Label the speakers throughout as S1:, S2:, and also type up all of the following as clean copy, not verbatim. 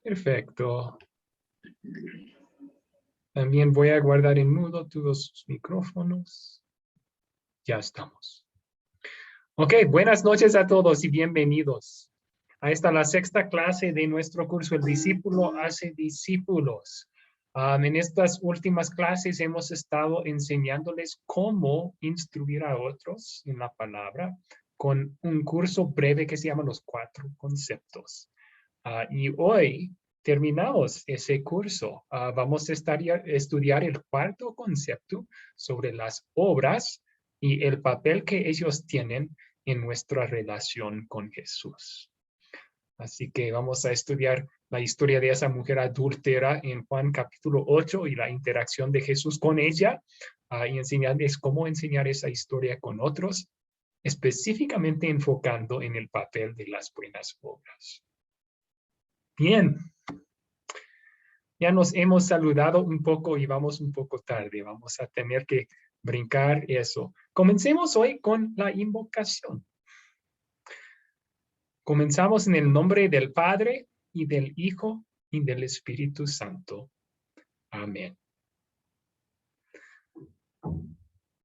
S1: Perfecto. También voy a guardar en mudo todos sus micrófonos. Ya estamos. Ok, buenas noches a todos y bienvenidos. A esta la sexta clase de nuestro curso El discípulo hace discípulos. En estas últimas clases hemos estado enseñándoles cómo instruir a otros en la palabra con un curso breve que se llama Los Cuatro Conceptos. Y hoy terminamos ese curso. Vamos a estudiar el cuarto concepto sobre las obras y el papel que ellos tienen en nuestra relación con Jesús. Así que vamos a estudiar la historia de esa mujer adúltera en Juan capítulo 8 y la interacción de Jesús con ella y enseñarles cómo enseñar esa historia con otros, específicamente enfocando en el papel de las buenas obras. Bien, ya nos hemos saludado un poco y vamos un poco tarde. Vamos a tener que brincar eso. Comencemos hoy con la invocación. Comenzamos en el nombre del Padre y del Hijo y del Espíritu Santo. Amén.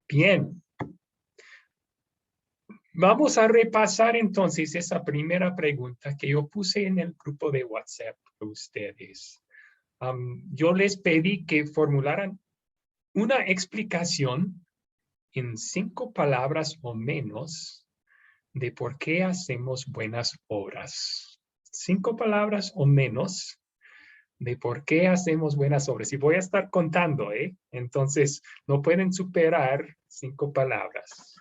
S1: Bien. Vamos a repasar entonces esa primera pregunta que yo puse en el grupo de WhatsApp para ustedes. Yo les pedí que formularan una explicación en 5 palabras o menos de por qué hacemos buenas obras. 5 palabras o menos de por qué hacemos buenas obras. Y voy a estar contando, Entonces, no pueden superar 5 palabras.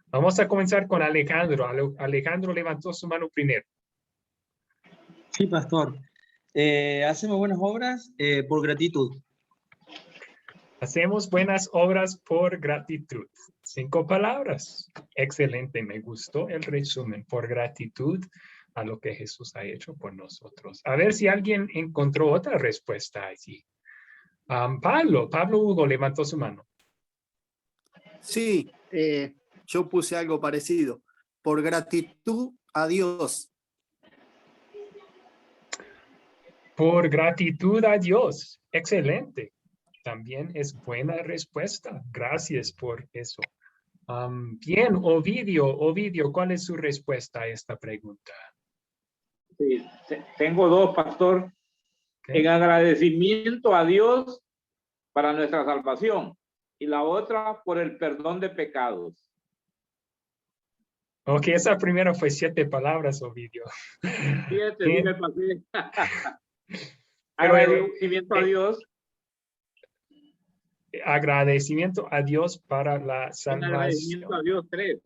S1: Vamos a comenzar con Alejandro. Alejandro levantó su mano primero.
S2: Sí, pastor. Hacemos buenas obras por gratitud.
S1: Hacemos buenas obras por gratitud. 5 palabras. Excelente, me gustó el resumen. Por gratitud a lo que Jesús ha hecho por nosotros. A ver si alguien encontró otra respuesta allí. Pablo Hugo levantó su mano.
S3: Sí, yo puse algo parecido. Por gratitud a Dios.
S1: Por gratitud a Dios. Excelente. También es buena respuesta. Gracias por eso. Bien, Ovidio, ¿cuál es su respuesta a esta pregunta?
S4: Sí, tengo 2, pastor.
S1: Okay.
S4: En agradecimiento a Dios para nuestra salvación y la otra por el perdón de pecados.
S1: Ok, esa primera fue 7 palabras, Ovidio.
S4: 7, sí me pasé.
S1: Pero,
S4: agradecimiento a Dios.
S1: Agradecimiento a Dios para la salvación.
S4: Agradecimiento a Dios 3.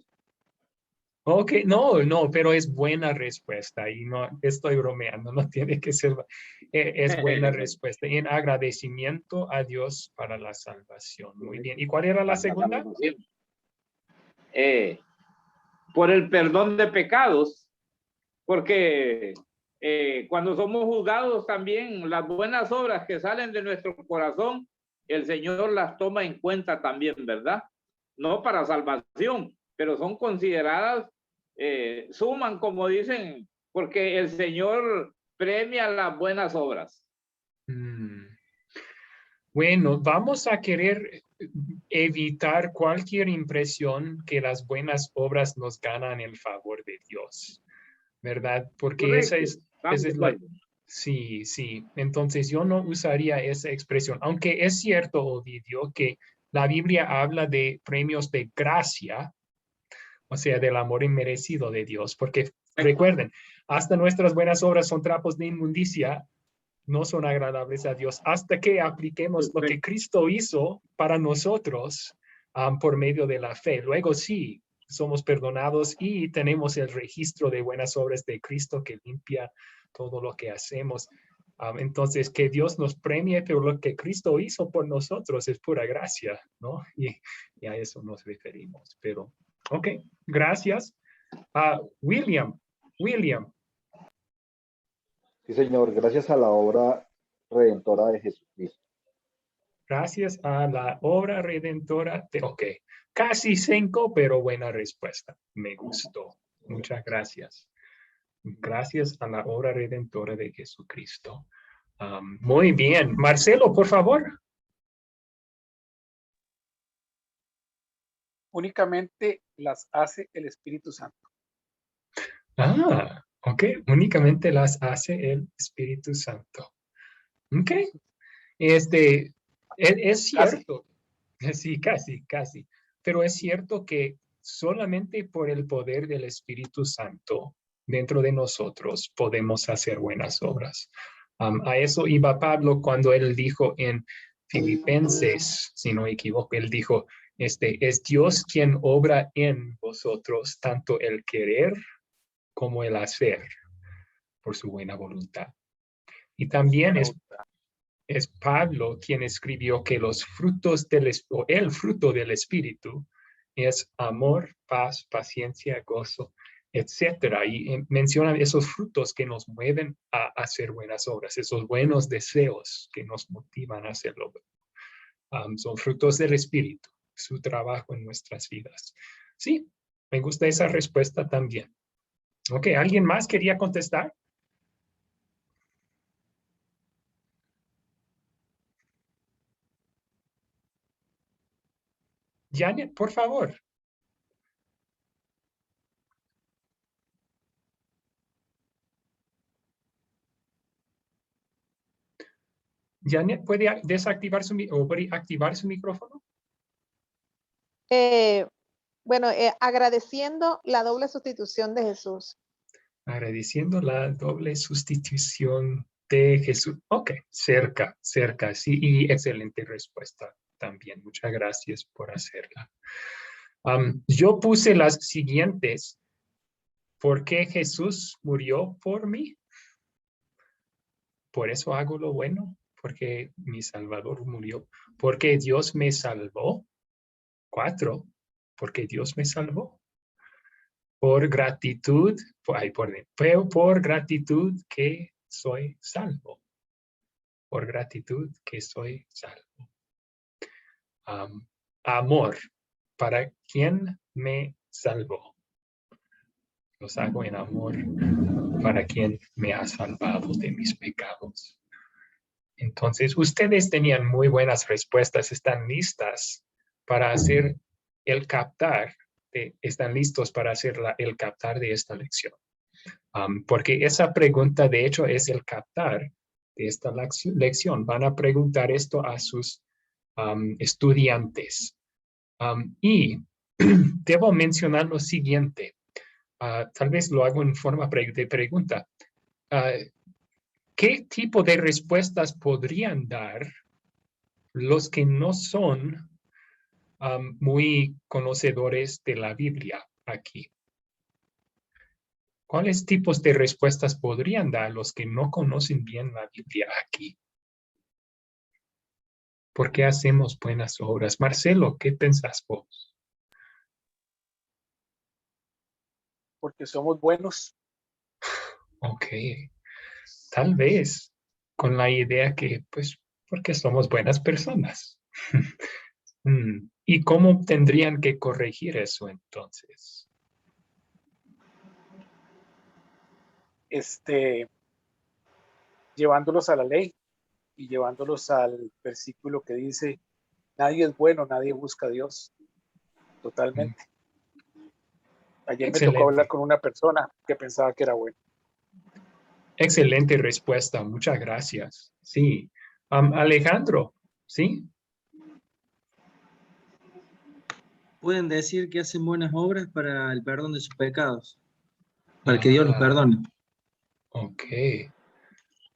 S1: Ok, no, pero es buena respuesta y no estoy bromeando, no tiene que ser, es buena respuesta. En agradecimiento a Dios para la salvación. Muy bien. ¿Y cuál era la segunda?
S4: Por el perdón de pecados, porque cuando somos juzgados también las buenas obras que salen de nuestro corazón, el Señor las toma en cuenta también, ¿verdad? No para salvación, pero son consideradas, suman, como dicen, porque el Señor premia las buenas obras.
S1: Bueno, vamos a querer evitar cualquier impresión que las buenas obras nos ganan el favor de Dios, ¿verdad? Porque
S4: Correcto.
S1: esa es la... Sí. Entonces yo no usaría esa expresión, aunque es cierto, Ovidio, que la Biblia habla de premios de gracia, o sea, del amor inmerecido de Dios, porque recuerden, hasta nuestras buenas obras son trapos de inmundicia, no son agradables a Dios, hasta que apliquemos lo que Cristo hizo para nosotros por medio de la fe. Luego sí, somos perdonados y tenemos el registro de buenas obras de Cristo que limpia todo lo que hacemos. Entonces, que Dios nos premie, pero lo que Cristo hizo por nosotros es pura gracia, ¿no? Y a eso nos referimos. Pero, ok, gracias. William.
S5: Sí, señor, gracias a la obra redentora de Jesucristo.
S1: Gracias a la obra redentora de... Ok, casi 5, pero buena respuesta. Me gustó. Muchas gracias. Gracias a la obra redentora de Jesucristo. Muy bien. Marcelo, por favor.
S6: Únicamente las hace el Espíritu Santo.
S1: Ok. Únicamente las hace el Espíritu Santo. Ok. Es cierto. Sí, casi. Pero es cierto que solamente por el poder del Espíritu Santo dentro de nosotros podemos hacer buenas obras. A eso iba Pablo cuando él dijo en Filipenses, si no me equivoco, él dijo, es Dios quien obra en vosotros tanto el querer como el hacer por su buena voluntad. Y también es Pablo quien escribió que los frutos el fruto del Espíritu es amor, paz, paciencia, gozo, etcétera. Y menciona esos frutos que nos mueven a hacer buenas obras, esos buenos deseos que nos motivan a hacerlo. Son frutos del Espíritu, su trabajo en nuestras vidas. Sí, me gusta esa respuesta también. Ok, ¿alguien más quería contestar? Janet, por favor. Janet, ¿puede desactivar o activar su micrófono?
S7: Agradeciendo la doble sustitución de Jesús.
S1: Agradeciendo la doble sustitución de Jesús. Ok, cerca, sí, y excelente respuesta también. Muchas gracias por hacerla. Yo puse las siguientes. ¿Por qué Jesús murió por mí? Por eso hago lo bueno, porque mi Salvador murió. Porque Dios me salvó. 4. Porque Dios me salvó. Por gratitud, por gratitud que soy salvo. Por gratitud que soy salvo. Amor, para quien me salvó. Los hago en amor para quien me ha salvado de mis pecados. Entonces, ustedes tenían muy buenas respuestas. Están listas para hacer el captar. Están listos para hacer el captar de esta lección. Porque esa pregunta, de hecho, es el captar de esta lección. Van a preguntar esto a sus estudiantes. Y debo mencionar lo siguiente. Tal vez lo hago en forma de pregunta. ¿Qué tipo de respuestas podrían dar los que no son muy conocedores de la Biblia aquí? ¿Cuáles tipos de respuestas podrían dar los que no conocen bien la Biblia aquí? ¿Por qué hacemos buenas obras? Marcelo, ¿qué pensás vos?
S6: Porque somos buenos.
S1: Ok. Tal vez con la idea que, pues, porque somos buenas personas. ¿Y cómo tendrían que corregir eso entonces?
S6: Llevándolos a la ley y llevándolos al versículo que dice, nadie es bueno, nadie busca a Dios. Totalmente. Ayer
S1: Excelente.
S6: me tocó hablar con una persona que pensaba que era bueno.
S1: Excelente respuesta, muchas gracias. Sí. Alejandro, ¿sí?
S2: Pueden decir que hacen buenas obras para el perdón de sus pecados, para que Dios los perdone.
S1: Ok.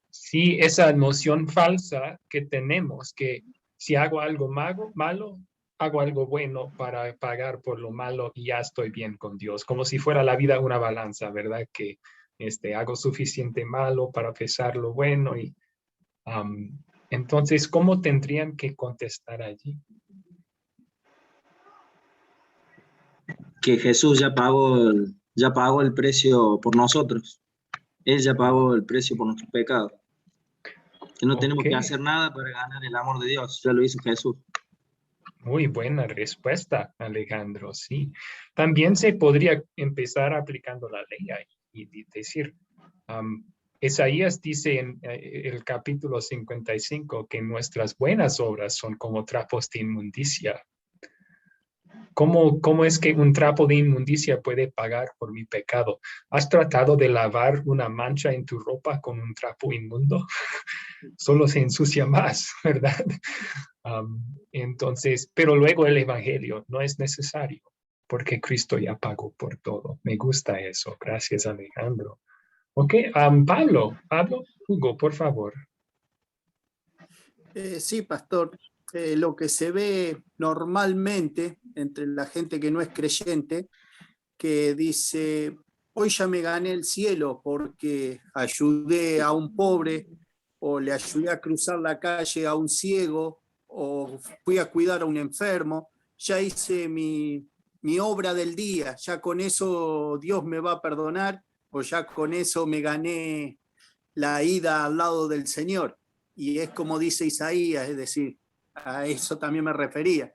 S1: Sí, esa noción falsa que tenemos, que si hago algo malo, hago algo bueno para pagar por lo malo y ya estoy bien con Dios, como si fuera la vida una balanza, ¿verdad? Que hago suficiente malo para pesar lo bueno y entonces, ¿cómo tendrían que contestar allí?
S2: Que Jesús ya pagó el precio por nosotros. Él ya pagó el precio por nuestros pecados. Que no tenemos que hacer nada para ganar el amor de Dios. Ya lo hizo Jesús.
S1: Muy buena respuesta, Alejandro, sí. También se podría empezar aplicando la ley ahí. y decir, Isaías dice en el capítulo 55 que nuestras buenas obras son como trapos de inmundicia. ¿Cómo es que un trapo de inmundicia puede pagar por mi pecado? ¿Has tratado de lavar una mancha en tu ropa con un trapo inmundo? Solo se ensucia más, ¿verdad? Entonces, pero luego el evangelio no es necesario porque Cristo ya pagó por todo. Me gusta eso. Gracias, Alejandro. Ok, Pablo, Hugo, por favor.
S3: Sí, pastor. Lo que se ve normalmente entre la gente que no es creyente, que dice, hoy ya me gané el cielo porque ayudé a un pobre, o le ayudé a cruzar la calle a un ciego, o fui a cuidar a un enfermo, ya hice mi obra del día, ya con eso Dios me va a perdonar, o ya con eso me gané la ida al lado del Señor. Y es como dice Isaías, es decir, a eso también me refería.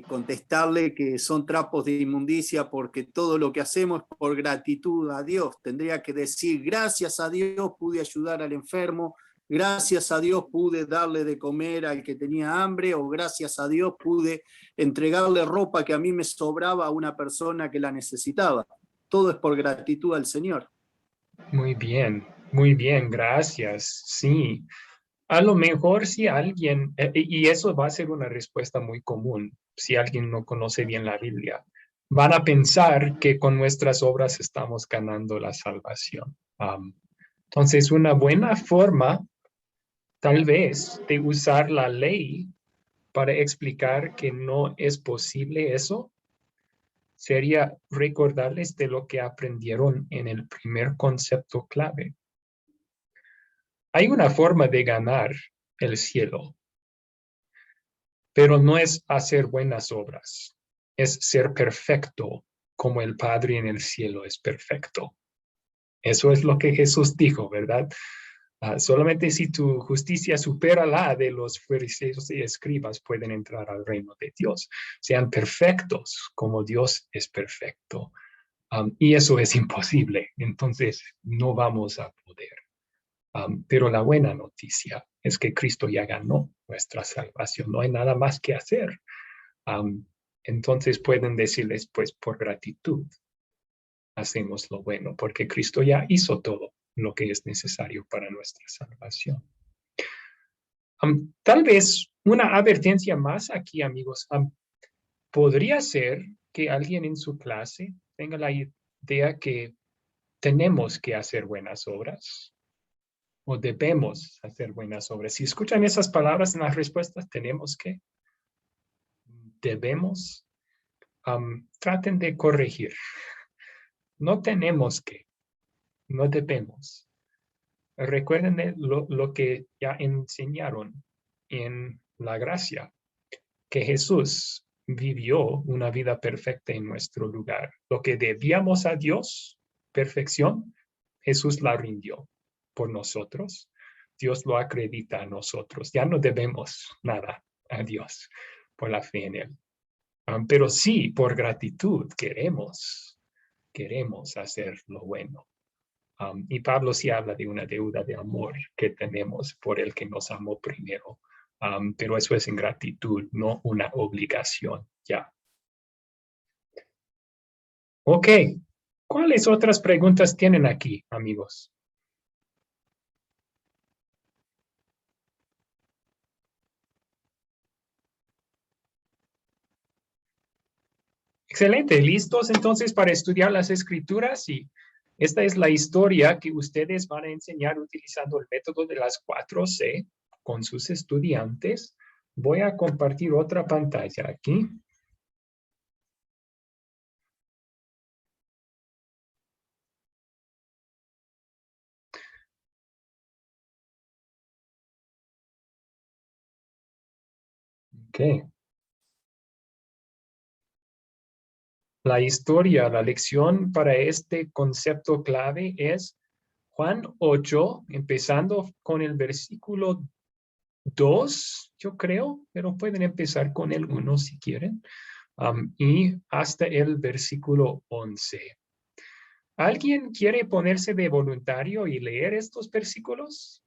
S3: Contestarle que son trapos de inmundicia porque todo lo que hacemos es por gratitud a Dios. Tendría que decir, gracias a Dios pude ayudar al enfermo, gracias a Dios pude darle de comer al que tenía hambre, o gracias a Dios pude entregarle ropa que a mí me sobraba a una persona que la necesitaba. Todo es por gratitud al Señor.
S1: Muy bien, gracias. Sí. A lo mejor si alguien, y eso va a ser una respuesta muy común, si alguien no conoce bien la Biblia, van a pensar que con nuestras obras estamos ganando la salvación. Entonces, una buena forma, tal vez, de usar la ley para explicar que no es posible eso, sería recordarles de lo que aprendieron en el primer concepto clave. Hay una forma de ganar el cielo, pero no es hacer buenas obras, es ser perfecto como el Padre en el cielo es perfecto. Eso es lo que Jesús dijo, ¿verdad? Solamente si tu justicia supera la de los fariseos y escribas pueden entrar al reino de Dios. Sean perfectos como Dios es perfecto. Y eso es imposible, entonces no vamos a poder. Pero la buena noticia es que Cristo ya ganó nuestra salvación. No hay nada más que hacer. Entonces pueden decirles, pues por gratitud hacemos lo bueno, porque Cristo ya hizo todo lo que es necesario para nuestra salvación. Tal vez una advertencia más aquí, amigos. Podría ser que alguien en su clase tenga la idea que tenemos que hacer buenas obras o debemos hacer buenas obras. Si escuchan esas palabras en las respuestas, tenemos que, debemos, traten de corregir. No tenemos que, no debemos. Recuerden lo que ya enseñaron en la gracia, que Jesús vivió una vida perfecta en nuestro lugar. Lo que debíamos a Dios, perfección, Jesús la rindió por nosotros. Dios lo acredita a nosotros. Ya no debemos nada a Dios por la fe en Él. Pero sí, por gratitud, queremos hacer lo bueno. Y Pablo sí habla de una deuda de amor que tenemos por el que nos amó primero. Pero eso es en gratitud, no una obligación. Ya. Ok. ¿Cuáles otras preguntas tienen aquí, amigos? Excelente. ¿Listos entonces para estudiar las escrituras? Y esta es la historia que ustedes van a enseñar utilizando el método de las 4C con sus estudiantes. Voy a compartir otra pantalla aquí. Ok. La historia, la lección para este concepto clave es Juan 8, empezando con el versículo 2, yo creo, pero pueden empezar con el 1 si quieren, y hasta el versículo 11. ¿Alguien quiere ponerse de voluntario y leer estos versículos?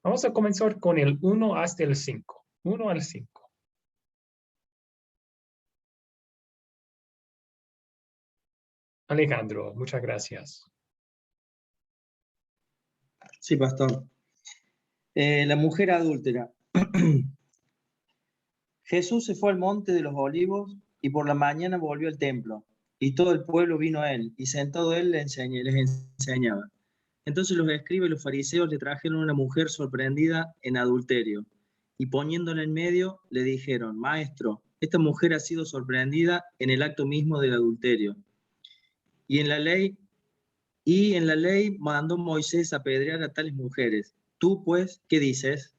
S1: Vamos a comenzar con el 1 hasta el 5. 1 al 5. Alejandro, muchas gracias.
S2: Sí, pastor. La mujer adúltera. Jesús se fue al monte de los olivos y por la mañana volvió al templo. Y todo el pueblo vino a él, y sentado él les enseñaba. Entonces los escribas y los fariseos le trajeron una mujer sorprendida en adulterio. Y poniéndola en medio, le dijeron: Maestro, esta mujer ha sido sorprendida en el acto mismo del adulterio. Y en la ley mandó Moisés apedrear a tales mujeres. Tú, pues, ¿qué dices?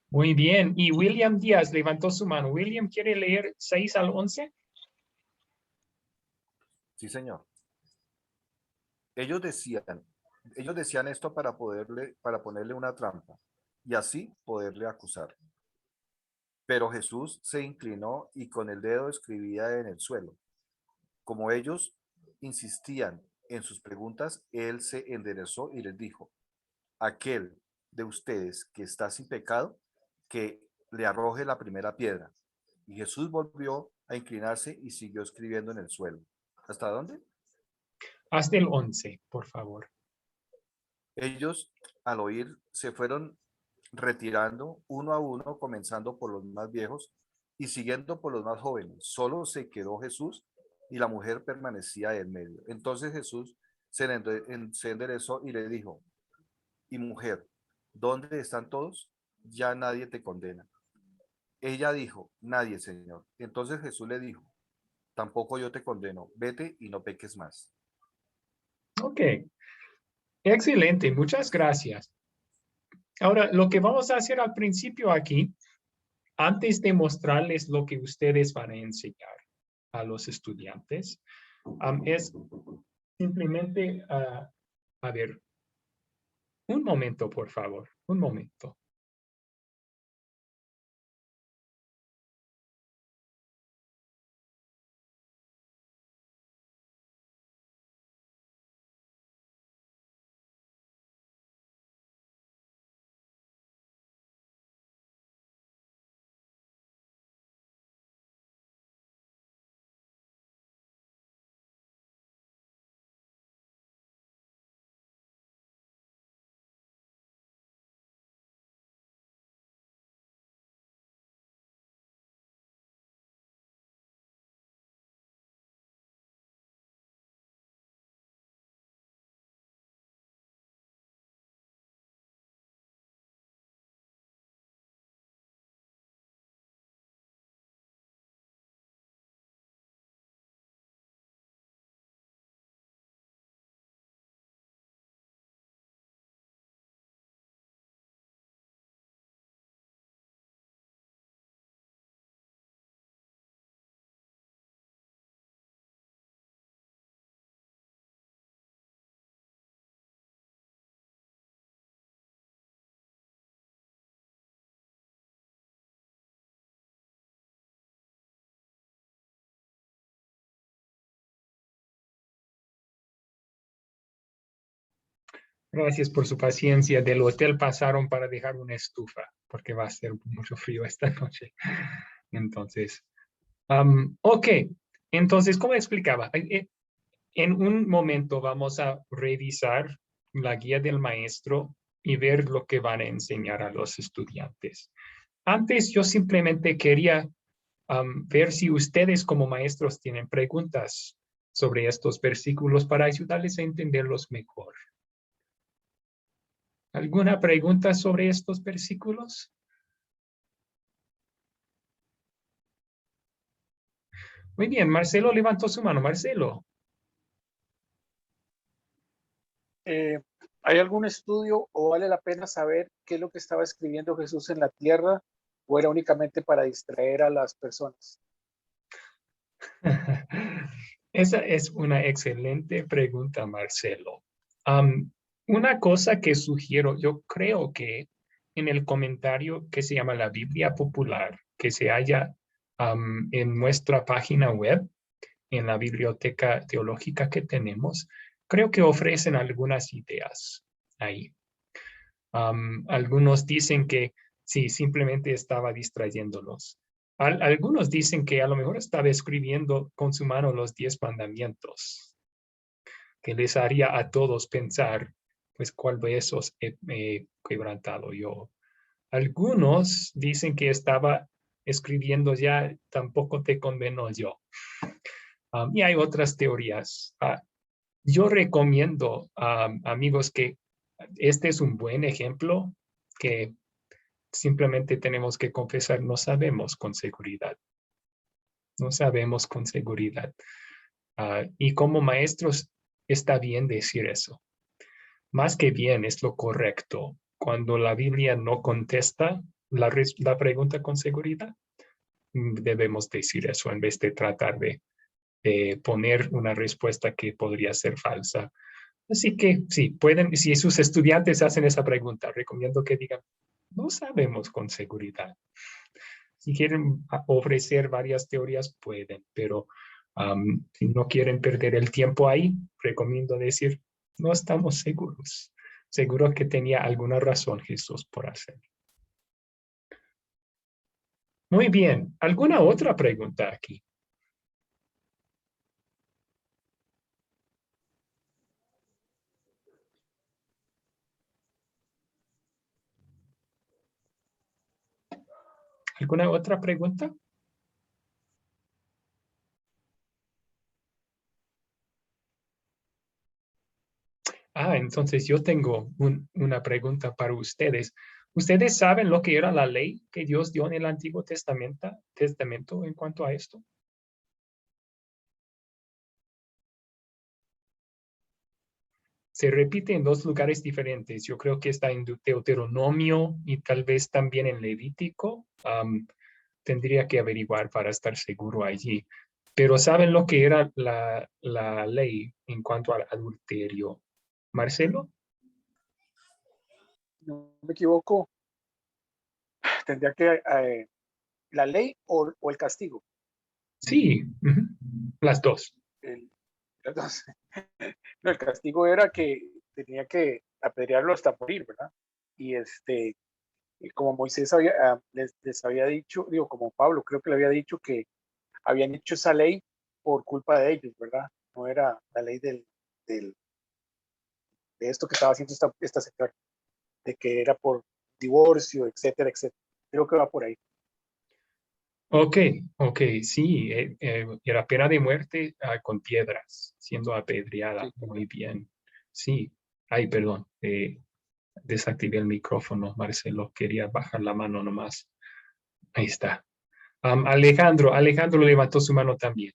S1: Muy bien. Y William Díaz levantó su mano. William, ¿quiere leer 6 al 11?
S5: Sí, señor. Ellos decían esto para ponerle una trampa y así poderle acusar. Pero Jesús se inclinó y con el dedo escribía en el suelo. Como ellos insistían en sus preguntas, él se enderezó y les dijo: aquel de ustedes que está sin pecado, que le arroje la primera piedra. Y Jesús volvió a inclinarse y siguió escribiendo en el suelo. ¿Hasta dónde?
S1: Hasta el 11, por favor.
S5: Ellos, al oír, se fueron retirando uno a uno, comenzando por los más viejos y siguiendo por los más jóvenes. Solo se quedó Jesús y la mujer permanecía en medio. Entonces Jesús se enderezó y le dijo: y mujer, ¿dónde están todos? Ya nadie te condena. Ella dijo: nadie, Señor. Entonces Jesús le dijo: tampoco yo te condeno. Vete y no peques más.
S1: Ok. Excelente. Muchas gracias. Ahora, lo que vamos a hacer al principio aquí, antes de mostrarles lo que ustedes van a enseñar a los estudiantes, es simplemente, a ver, un momento, por favor, un momento. Gracias por su paciencia. Del hotel pasaron para dejar una estufa, porque va a ser mucho frío esta noche. Entonces, ok. Entonces, como explicaba, en un momento vamos a revisar la guía del maestro y ver lo que van a enseñar a los estudiantes. Antes, yo simplemente quería ver si ustedes como maestros tienen preguntas sobre estos versículos para ayudarles a entenderlos mejor. ¿Alguna pregunta sobre estos versículos? Muy bien, Marcelo levantó su mano. Marcelo.
S6: ¿Hay algún estudio o vale la pena saber qué es lo que estaba escribiendo Jesús en la tierra o era únicamente para distraer a las personas?
S1: Esa es una excelente pregunta, Marcelo. Una cosa que sugiero, yo creo que en el comentario que se llama la Biblia Popular, que se halla en nuestra página web, en la biblioteca teológica que tenemos, creo que ofrecen algunas ideas ahí. Algunos dicen que sí, simplemente estaba distrayéndolos. Algunos dicen que a lo mejor estaba escribiendo con su mano los 10 mandamientos, que les haría a todos pensar, pues, ¿cuál de esos he quebrantado yo? Algunos dicen que estaba escribiendo ya, tampoco te condeno yo. Y hay otras teorías. Yo recomiendo, amigos, que este es un buen ejemplo que simplemente tenemos que confesar, no sabemos con seguridad. No sabemos con seguridad. Y como maestros está bien decir eso. Más que bien, es lo correcto. Cuando la Biblia no contesta la pregunta con seguridad, debemos decir eso en vez de tratar de poner una respuesta que podría ser falsa. Así que sí, pueden, si sus estudiantes hacen esa pregunta, recomiendo que digan, no sabemos con seguridad. Si quieren ofrecer varias teorías, pueden, pero si no quieren perder el tiempo ahí, recomiendo decir, no estamos seguros. Seguro que tenía alguna razón Jesús por hacerlo. Muy bien, ¿alguna otra pregunta aquí? ¿Alguna otra pregunta? Entonces yo tengo una pregunta para ustedes. ¿Ustedes saben lo que era la ley que Dios dio en el Antiguo Testamento en cuanto a esto? Se repite en 2 lugares diferentes. Yo creo que está en Deuteronomio y tal vez también en Levítico. Tendría que averiguar para estar seguro allí. Pero ¿saben lo que era la ley en cuanto al adulterio? ¿Marcelo?
S6: No me equivoco, tendría que la ley o el castigo.
S1: Sí, las dos.
S6: Las dos. No, el castigo era que tenía que apedrearlo hasta morir, ¿verdad? Y como Moisés les había dicho, digo, como Pablo creo que le había dicho que habían hecho esa ley por culpa de ellos, ¿verdad? No era la ley de esto que estaba haciendo esta señora, de que era por divorcio, etcétera, etcétera. Creo que va por ahí.
S1: Ok, sí, era pena de muerte con piedras, siendo apedreada.
S6: Sí.
S1: Muy bien. Sí, ay, perdón, desactivé el micrófono, Marcelo, quería bajar la mano nomás. Ahí está. Alejandro levantó su mano también.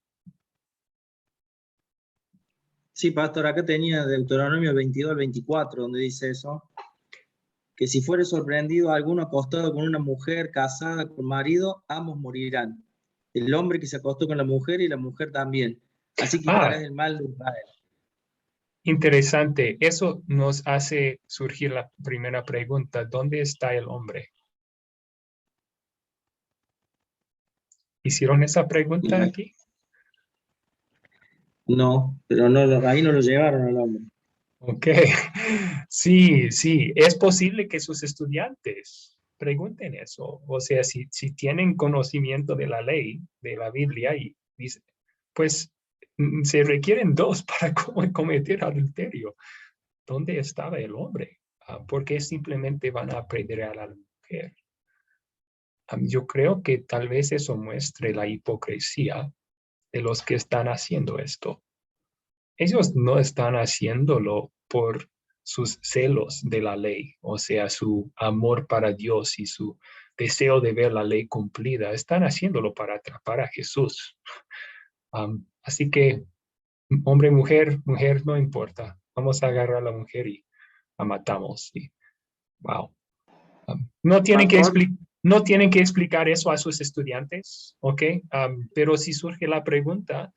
S2: Sí, pastor, acá tenía Deuteronomio 22 al 24, donde dice eso, que si fuere sorprendido alguno acostado con una mujer casada con marido, ambos morirán. El hombre que se acostó con la mujer y la mujer también. Así quitarás el mal de Israel.
S1: Interesante. Eso nos hace surgir la primera pregunta. ¿Dónde está el hombre? ¿Hicieron esa pregunta aquí?
S2: No, pero no, ahí no lo llevaron al hombre.
S1: Ok, sí, es posible que sus estudiantes pregunten eso. O sea, si tienen conocimiento de la ley, de la Biblia, y dice, pues se requieren 2 para cometer adulterio. ¿Dónde estaba el hombre? ¿Por qué simplemente van a apedrear a la mujer? Yo creo que tal vez eso muestre la hipocresía de los que están haciendo esto. Ellos no están haciéndolo por sus celos de la ley, o sea, su amor para Dios y su deseo de ver la ley cumplida. Están haciéndolo para atrapar a Jesús. Así que, hombre, mujer, no importa. Vamos a agarrar a la mujer y la matamos. Y, wow. No tienen que explicar eso a sus estudiantes, ¿ok? Pero si surge la pregunta,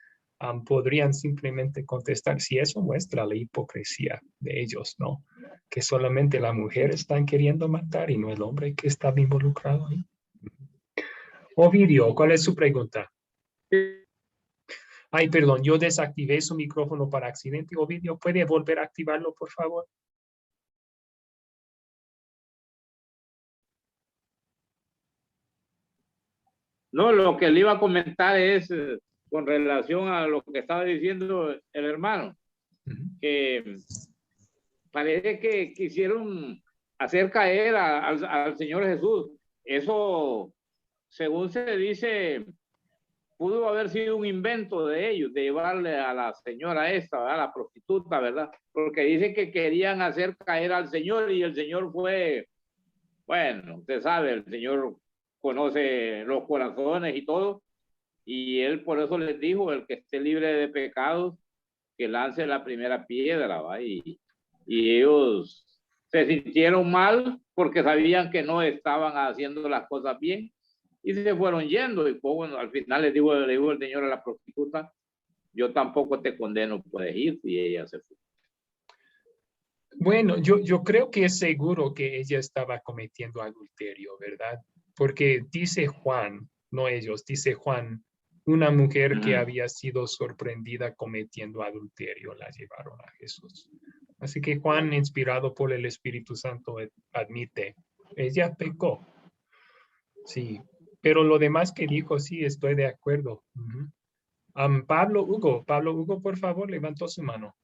S1: podrían simplemente contestar si eso muestra la hipocresía de ellos, ¿no? Que solamente la mujer están queriendo matar y no el hombre que está involucrado ahí. Ovidio, ¿cuál es su pregunta? Ay, perdón, yo desactivé su micrófono para accidente. Ovidio, ¿puede volver a activarlo, por favor?
S4: No, lo que le iba a comentar es con relación a lo que estaba diciendo el hermano, que parece que quisieron hacer caer al Señor Jesús. Eso, según se dice, pudo haber sido un invento de ellos, de llevarle a la señora esta, a la prostituta, ¿verdad? Porque dice que querían hacer caer al Señor y el Señor fue, bueno, usted sabe, el Señor conoce los corazones y todo, y él por eso les dijo, el que esté libre de pecados, que lance la primera piedra, ¿va? Y ellos se sintieron mal porque sabían que no estaban haciendo las cosas bien y se fueron yendo. Y pues, bueno, al final le dijo el Señor a la prostituta, yo tampoco te condeno, puedes ir, y ella se fue.
S1: Bueno, yo creo que es seguro que ella estaba cometiendo adulterio, ¿verdad? Porque dice Juan, no ellos, dice Juan, una mujer que había sido sorprendida cometiendo adulterio la llevaron a Jesús. Así que Juan, inspirado por el Espíritu Santo, admite, ella pecó. Sí, pero lo demás que dijo, sí, estoy de acuerdo. Pablo Hugo, por favor, levantó su mano.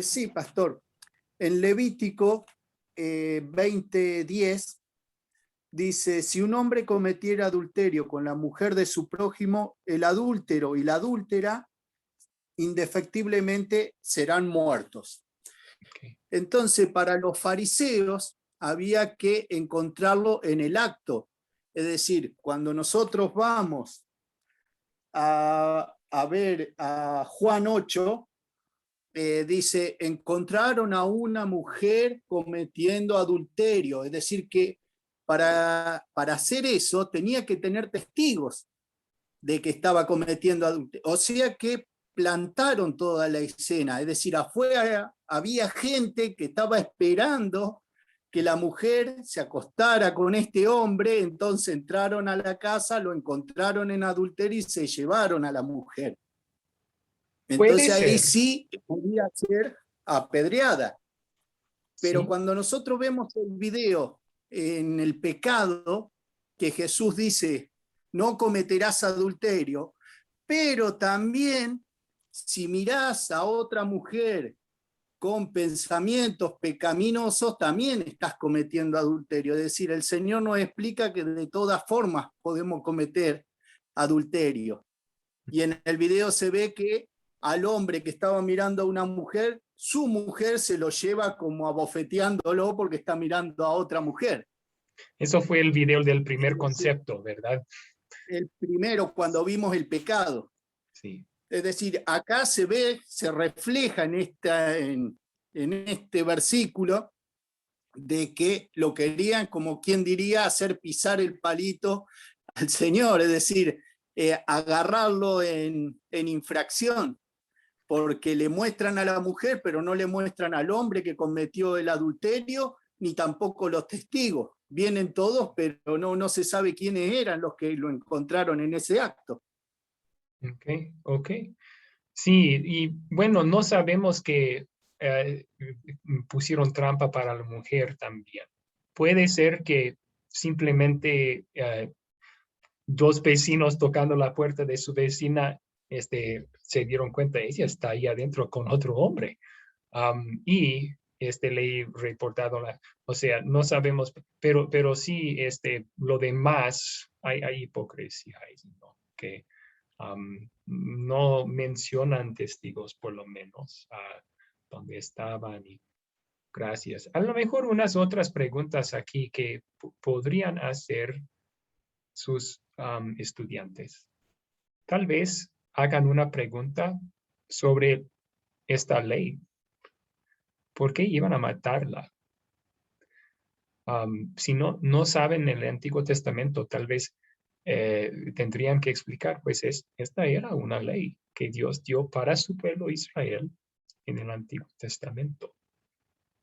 S3: Sí, pastor. En Levítico 20:10 dice, si un hombre cometiera adulterio con la mujer de su prójimo, el adúltero y la adúltera indefectiblemente serán muertos.
S1: Okay.
S3: Entonces, para los fariseos había que encontrarlo en el acto. Es decir, cuando nosotros vamos a ver a Juan 8, dice, encontraron a una mujer cometiendo adulterio. Es decir, que para hacer eso tenía que tener testigos de que estaba cometiendo adulterio. O sea que plantaron toda la escena. Es decir, afuera había gente que estaba esperando que la mujer se acostara con este hombre, entonces entraron a la casa, lo encontraron en adulterio y se llevaron a la mujer. Entonces ahí sí podía ser apedreada. Pero
S1: sí.
S3: cuando nosotros vemos el video en el pecado, que Jesús dice, no cometerás adulterio, pero también si mirás a otra mujer con pensamientos pecaminosos, también estás cometiendo adulterio. Es decir, el Señor nos explica que de todas formas podemos cometer adulterio. Y en el video se ve que al hombre que estaba mirando a una mujer, su mujer se lo lleva como abofeteándolo porque está mirando a otra mujer.
S1: Eso fue el video del primer concepto, ¿verdad?
S3: El primero, cuando vimos el pecado.
S1: Sí.
S3: Es decir, acá se ve, se refleja en este versículo de que lo querían, como quien diría, hacer pisar el palito al Señor, es decir, agarrarlo en infracción, porque le muestran a la mujer, pero no le muestran al hombre que cometió el adulterio, ni tampoco los testigos. Vienen todos, pero no se sabe quiénes eran los que lo encontraron en ese acto.
S1: Ok. Sí, y bueno, no sabemos que pusieron trampa para la mujer también. Puede ser que simplemente dos vecinos tocando la puerta de su vecina se dieron cuenta, ella está ahí adentro con otro hombre. Y le he reportado, o sea, no sabemos, pero sí, lo demás, hay hipocresía ahí, ¿no? Que no mencionan testigos, por lo menos, dónde estaban. Y gracias. A lo mejor unas otras preguntas aquí que podrían hacer sus estudiantes. Tal vez hagan una pregunta sobre esta ley. ¿Por qué iban a matarla? Si no saben el Antiguo Testamento, tal vez tendrían que explicar, pues esta era una ley que Dios dio para su pueblo Israel en el Antiguo Testamento.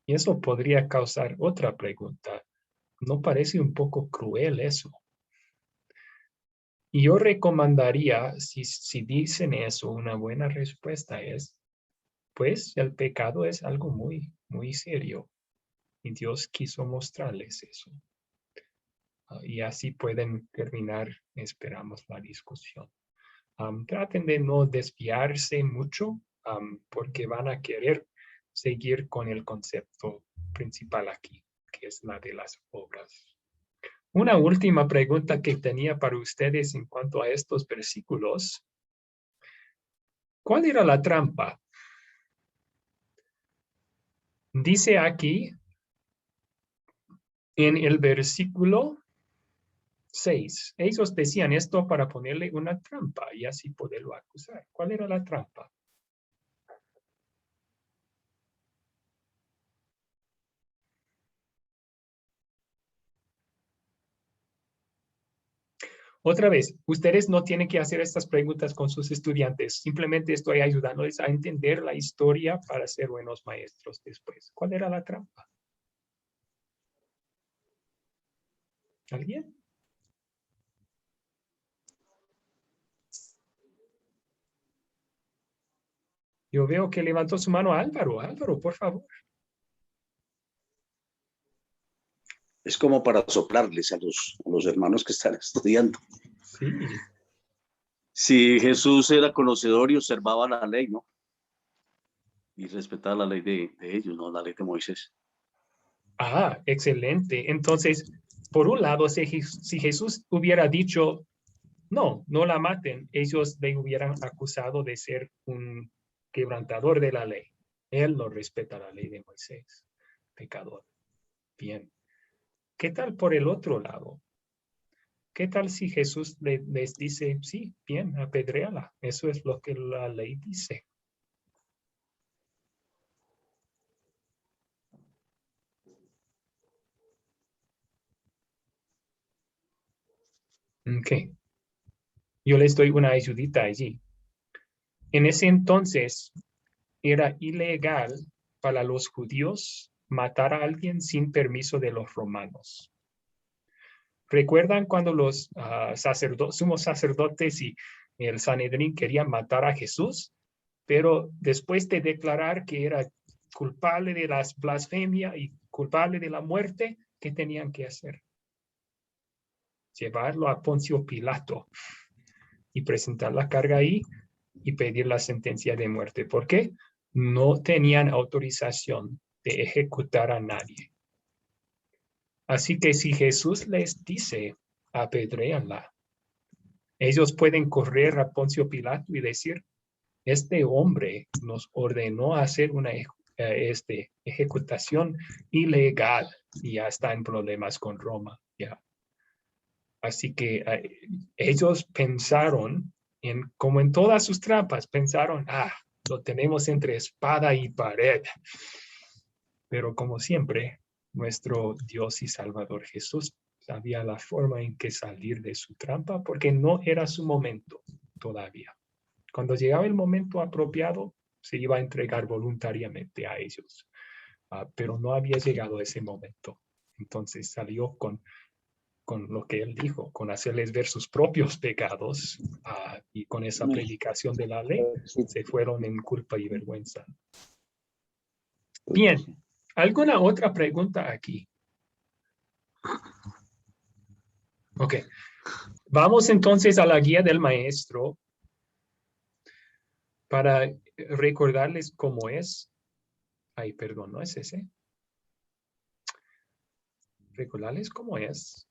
S1: Y eso podría causar otra pregunta. ¿No parece un poco cruel eso? Y yo recomendaría, si dicen eso, una buena respuesta es, pues el pecado es algo muy, muy serio. Y Dios quiso mostrarles eso. Y así pueden terminar, esperamos, la discusión. Traten de no desviarse mucho porque van a querer seguir con el concepto principal aquí, que es la de las obras. Una última pregunta que tenía para ustedes en cuanto a estos versículos. ¿Cuál era la trampa? Dice aquí en el versículo 6. Ellos decían esto para ponerle una trampa y así poderlo acusar. ¿Cuál era la trampa? Otra vez, ustedes no tienen que hacer estas preguntas con sus estudiantes. Simplemente estoy ayudándoles a entender la historia para ser buenos maestros después. ¿Cuál era la trampa? ¿Alguien? Yo veo que levantó su mano Álvaro. Álvaro, por favor.
S8: Es como para soplarles a los hermanos que están estudiando.
S1: Sí.
S8: Si Jesús era conocedor y observaba la ley, ¿no? Y respetaba la ley de ellos, no la ley de Moisés.
S1: Ah, excelente. Entonces, por un lado, si Jesús hubiera dicho, no la maten, ellos le hubieran acusado de ser un quebrantador de la ley. Él no respeta la ley de Moisés, pecador. Bien. ¿Qué tal por el otro lado? ¿Qué tal si Jesús les dice, sí, bien, apedréala? Eso es lo que la ley dice. Ok. Yo les doy una ayudita allí. En ese entonces, era ilegal para los judíos matar a alguien sin permiso de los romanos. ¿Recuerdan cuando los sumos sacerdotes y el Sanedrín querían matar a Jesús? Pero después de declarar que era culpable de la blasfemia y culpable de la muerte, ¿qué tenían que hacer? Llevarlo a Poncio Pilato y presentar la carga ahí y pedir la sentencia de muerte. ¿Por qué? No tenían autorización de ejecutar a nadie. Así que si Jesús les dice, apedréanla, ellos pueden correr a Poncio Pilato y decir, este hombre nos ordenó hacer una ejecutación ilegal y ya está en problemas con Roma. Ya. Así que ellos pensaron, como en todas sus trampas, pensaron, lo tenemos entre espada y pared. Pero como siempre, nuestro Dios y Salvador Jesús sabía la forma en que salir de su trampa porque no era su momento todavía. Cuando llegaba el momento apropiado, se iba a entregar voluntariamente a ellos. Pero no había llegado ese momento. Entonces salió con lo que él dijo, con hacerles ver sus propios pecados y con esa predicación de la ley, se fueron en culpa y vergüenza. Bien, ¿alguna otra pregunta aquí? Ok, vamos entonces a la guía del maestro para recordarles cómo es. Ay, perdón, no es ese. Recordarles cómo es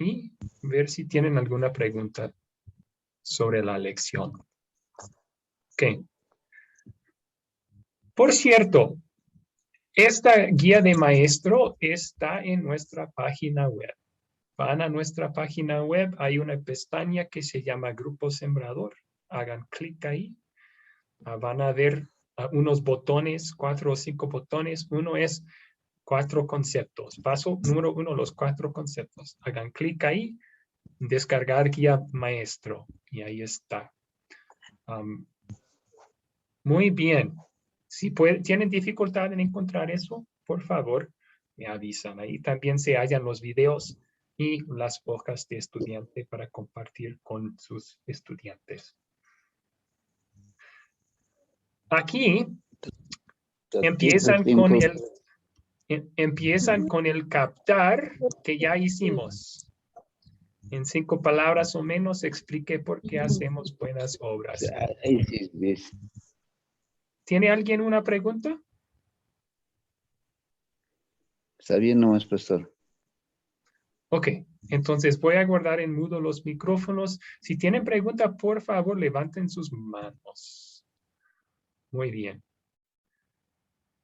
S1: y ver si tienen alguna pregunta sobre la lección. Ok. Por cierto, esta guía de maestro está en nuestra página web. Van a nuestra página web, hay una pestaña que se llama Grupo Sembrador. Hagan clic ahí. Van a ver unos botones, 4 o 5 botones. Uno es 4 conceptos. Paso número 1, los 4 conceptos. Hagan clic ahí, descargar guía maestro. Y ahí está. Muy bien. Si tienen dificultad en encontrar eso, por favor, me avisan. Ahí también se hallan los videos y las hojas de estudiante para compartir con sus estudiantes. Aquí empiezan con el captar que ya hicimos. En 5 palabras o menos explique por qué hacemos buenas obras. ¿Tiene alguien una pregunta?
S9: Está bien nomás, pastor.
S1: Ok, entonces voy a guardar en mudo los micrófonos. Si tienen pregunta, por favor, levanten sus manos. Muy bien.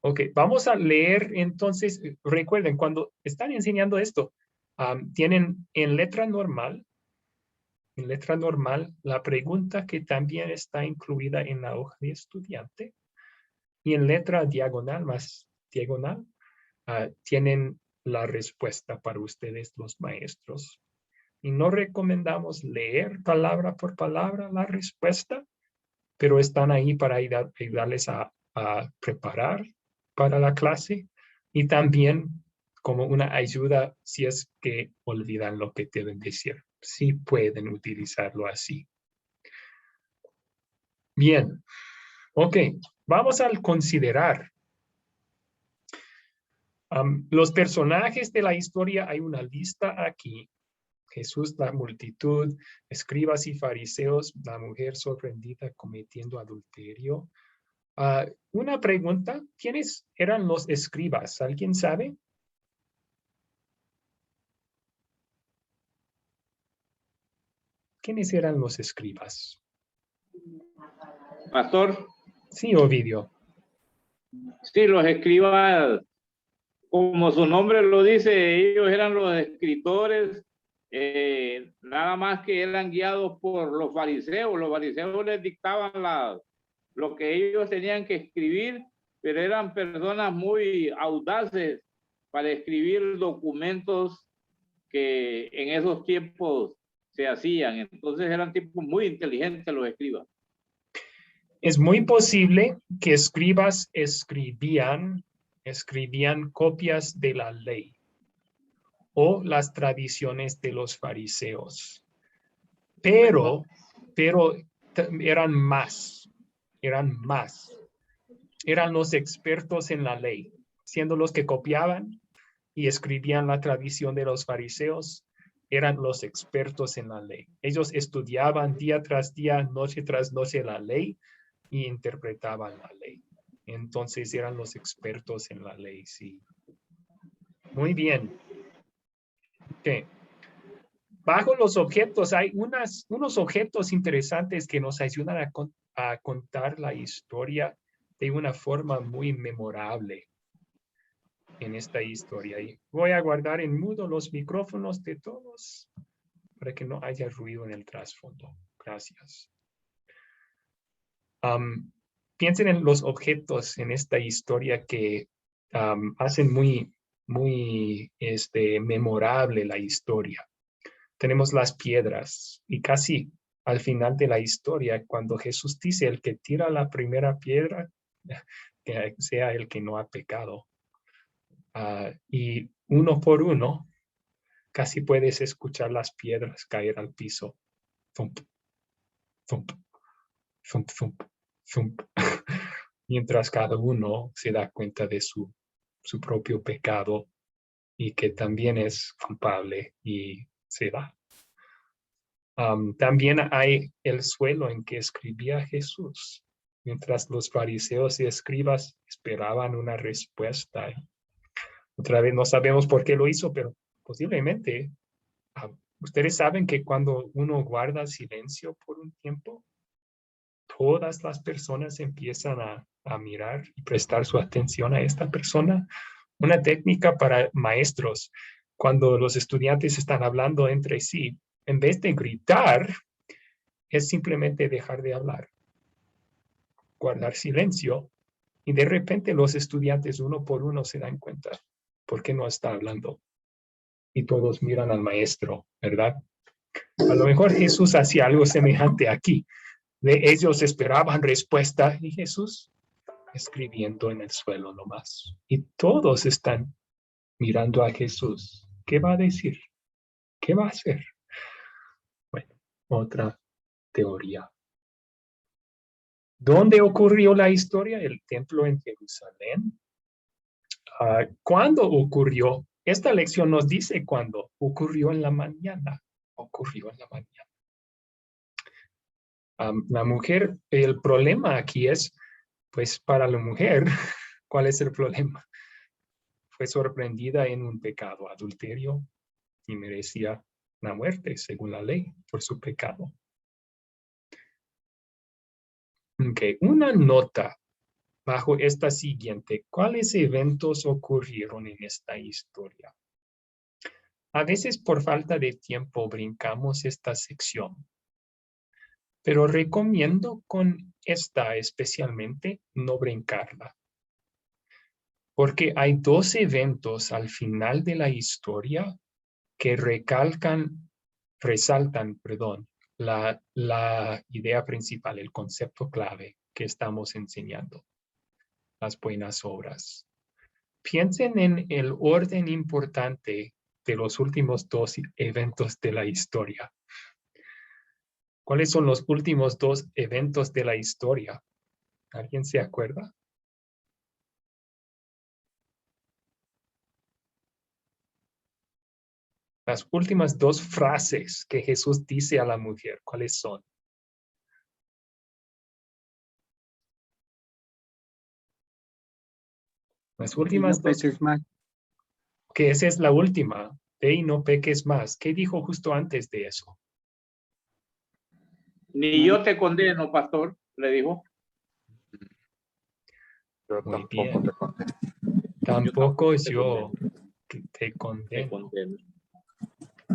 S1: Ok, vamos a leer entonces. Recuerden, cuando están enseñando esto, tienen en letra normal, la pregunta que también está incluida en la hoja de estudiante. Y en letra diagonal, más diagonal, tienen la respuesta para ustedes, los maestros. Y no recomendamos leer palabra por palabra la respuesta, pero están ahí para ayudarles a preparar para la clase y también como una ayuda si es que olvidan lo que deben decir. Sí pueden utilizarlo así. Bien. Ok, vamos a considerar los personajes de la historia. Hay una lista aquí. Jesús, la multitud, escribas y fariseos, la mujer sorprendida cometiendo adulterio. Una pregunta, ¿quiénes eran los escribas? ¿Alguien sabe? ¿Quiénes eran los escribas?
S4: Pastor.
S1: Sí, Ovidio.
S4: Sí, los escribas, como su nombre lo dice, ellos eran los escritores, nada más que eran guiados por los fariseos. Los fariseos les dictaban lo que ellos tenían que escribir, pero eran personas muy audaces para escribir documentos que en esos tiempos se hacían. Entonces eran tipos muy inteligentes los escribas.
S1: Es muy posible que escribas escribían copias de la ley o las tradiciones de los fariseos. Pero eran más. Eran los expertos en la ley, siendo los que copiaban y escribían la tradición de los fariseos. Eran los expertos en la ley. Ellos estudiaban día tras día, noche tras noche la ley y interpretaban la ley. Entonces eran los expertos en la ley, sí. Muy bien. Okay. Bajo los objetos hay unos objetos interesantes que nos ayudan a contar la historia de una forma muy memorable en esta historia. Y voy a guardar en mudo los micrófonos de todos para que no haya ruido en el trasfondo. Gracias. Piensen en los objetos en esta historia que hacen muy memorable la historia. Tenemos las piedras y casi al final de la historia, cuando Jesús dice el que tira la primera piedra, que sea el que no ha pecado. Y uno por uno, casi puedes escuchar las piedras caer al piso. Thump, thump, thump, thump, thump. Mientras cada uno se da cuenta de su propio pecado y que también es culpable y se va. También hay el suelo en que escribía Jesús, mientras los fariseos y escribas esperaban una respuesta. Otra vez no sabemos por qué lo hizo, pero posiblemente ustedes saben que cuando uno guarda silencio por un tiempo, todas las personas empiezan a mirar y prestar su atención a esta persona. Una técnica para maestros, cuando los estudiantes están hablando entre sí, en vez de gritar, es simplemente dejar de hablar, guardar silencio, y de repente los estudiantes uno por uno se dan cuenta por qué no está hablando. Y todos miran al maestro, ¿verdad? A lo mejor Jesús hacía algo semejante aquí. Ellos esperaban respuesta y Jesús escribiendo en el suelo nomás. Y todos están mirando a Jesús. ¿Qué va a decir? ¿Qué va a hacer? Bueno, otra teoría. ¿Dónde ocurrió la historia? El templo en Jerusalén. ¿Cuándo ocurrió? Esta lección nos dice cuándo. Ocurrió en la mañana. Ocurrió en la mañana. La mujer, el problema aquí es, pues para la mujer, ¿cuál es el problema? Fue sorprendida en un pecado, adulterio, y merecía la muerte según la ley por su pecado. Okay, una nota bajo esta siguiente. ¿Cuáles eventos ocurrieron en esta historia? A veces por falta de tiempo brincamos esta sección, pero recomiendo con esta especialmente no brincarla. Porque hay dos eventos al final de la historia que resaltan, la idea principal, el concepto clave que estamos enseñando, las buenas obras. Piensen en el orden importante de los últimos dos eventos de la historia. ¿Cuáles son los últimos dos eventos de la historia? ¿Alguien se acuerda? Las últimas dos frases que Jesús dice a la mujer, ¿cuáles son? Las últimas dos. Que esa es la última. Ve y no peques más. ¿Qué dijo justo antes de eso?
S4: Ni yo te condeno, pastor, le dijo.
S5: Yo
S1: Muy
S5: tampoco
S1: bien.
S5: te condeno.
S1: Tampoco yo te condeno.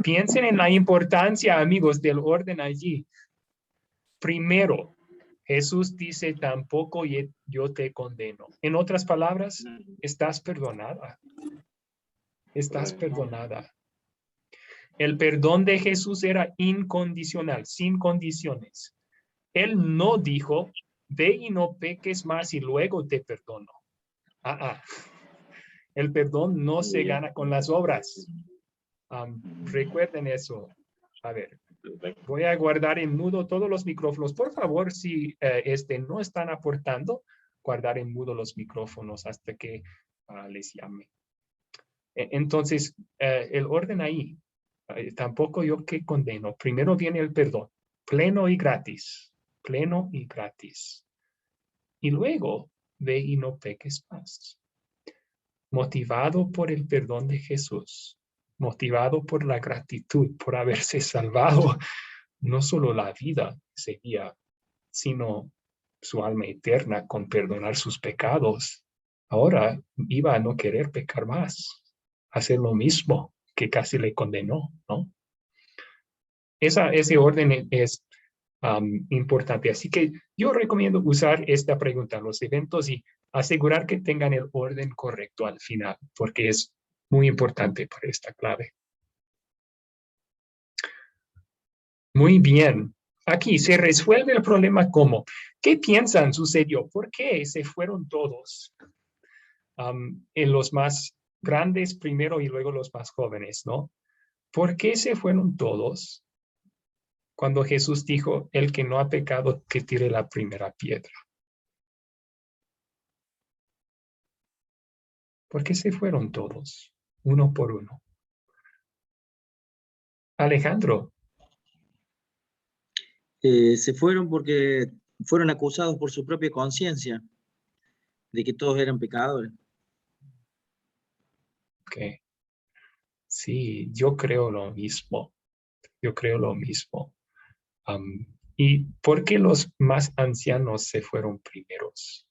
S1: Piensen en la importancia, amigos, del orden allí. Primero, Jesús dice, tampoco yo te condeno. En otras palabras, estás perdonada. Estás perdonada. El perdón de Jesús era incondicional, sin condiciones. Él no dijo, ve y no peques más y luego te perdono. El perdón no se gana con las obras. Recuerden eso. A ver, voy a guardar en mudo todos los micrófonos. Por favor, si no están aportando, guardar en mudo los micrófonos hasta que les llame. Entonces, el orden ahí, tampoco yo que condeno. Primero viene el perdón, pleno y gratis. Pleno y gratis. Y luego, ve y no peques más. Motivado por el perdón de Jesús, motivado por la gratitud, por haberse salvado no solo la vida ese día, sino su alma eterna con perdonar sus pecados. Ahora iba a no querer pecar más, hacer lo mismo que casi le condenó, ¿no? Ese orden es importante. Así que yo recomiendo usar esta pregunta, los eventos, y asegurar que tengan el orden correcto al final, porque es muy importante para esta clave. Muy bien. Aquí se resuelve el problema ¿cómo? ¿Qué piensan sucedió? ¿Por qué se fueron todos? En los más grandes primero y luego los más jóvenes, ¿no? ¿Por qué se fueron todos? Cuando Jesús dijo, el que no ha pecado, que tire la primera piedra. ¿Por qué se fueron todos? Uno por uno. Alejandro.
S2: Se fueron porque fueron acusados por su propia conciencia de que todos eran pecadores.
S1: Ok. Sí, yo creo lo mismo. Yo creo lo mismo. ¿Y por qué los más ancianos se fueron primeros?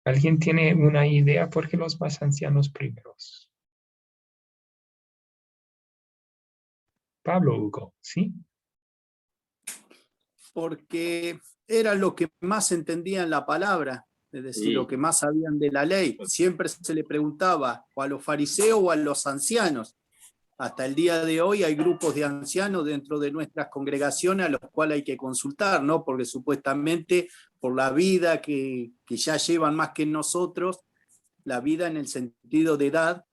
S1: ¿Alguien tiene una idea por qué los más ancianos primeros? Pablo, Hugo, ¿sí?
S3: Porque era lo que más entendían la palabra, es decir,
S8: Sí.
S3: lo que más sabían de la ley. Siempre se le preguntaba o a los fariseos o a los ancianos. hasta el día de hoy hay grupos de ancianos dentro de nuestras congregaciones a los cuales hay que consultar, ¿no? Porque supuestamente por la vida que ya llevan más que nosotros, la vida en el sentido de edad,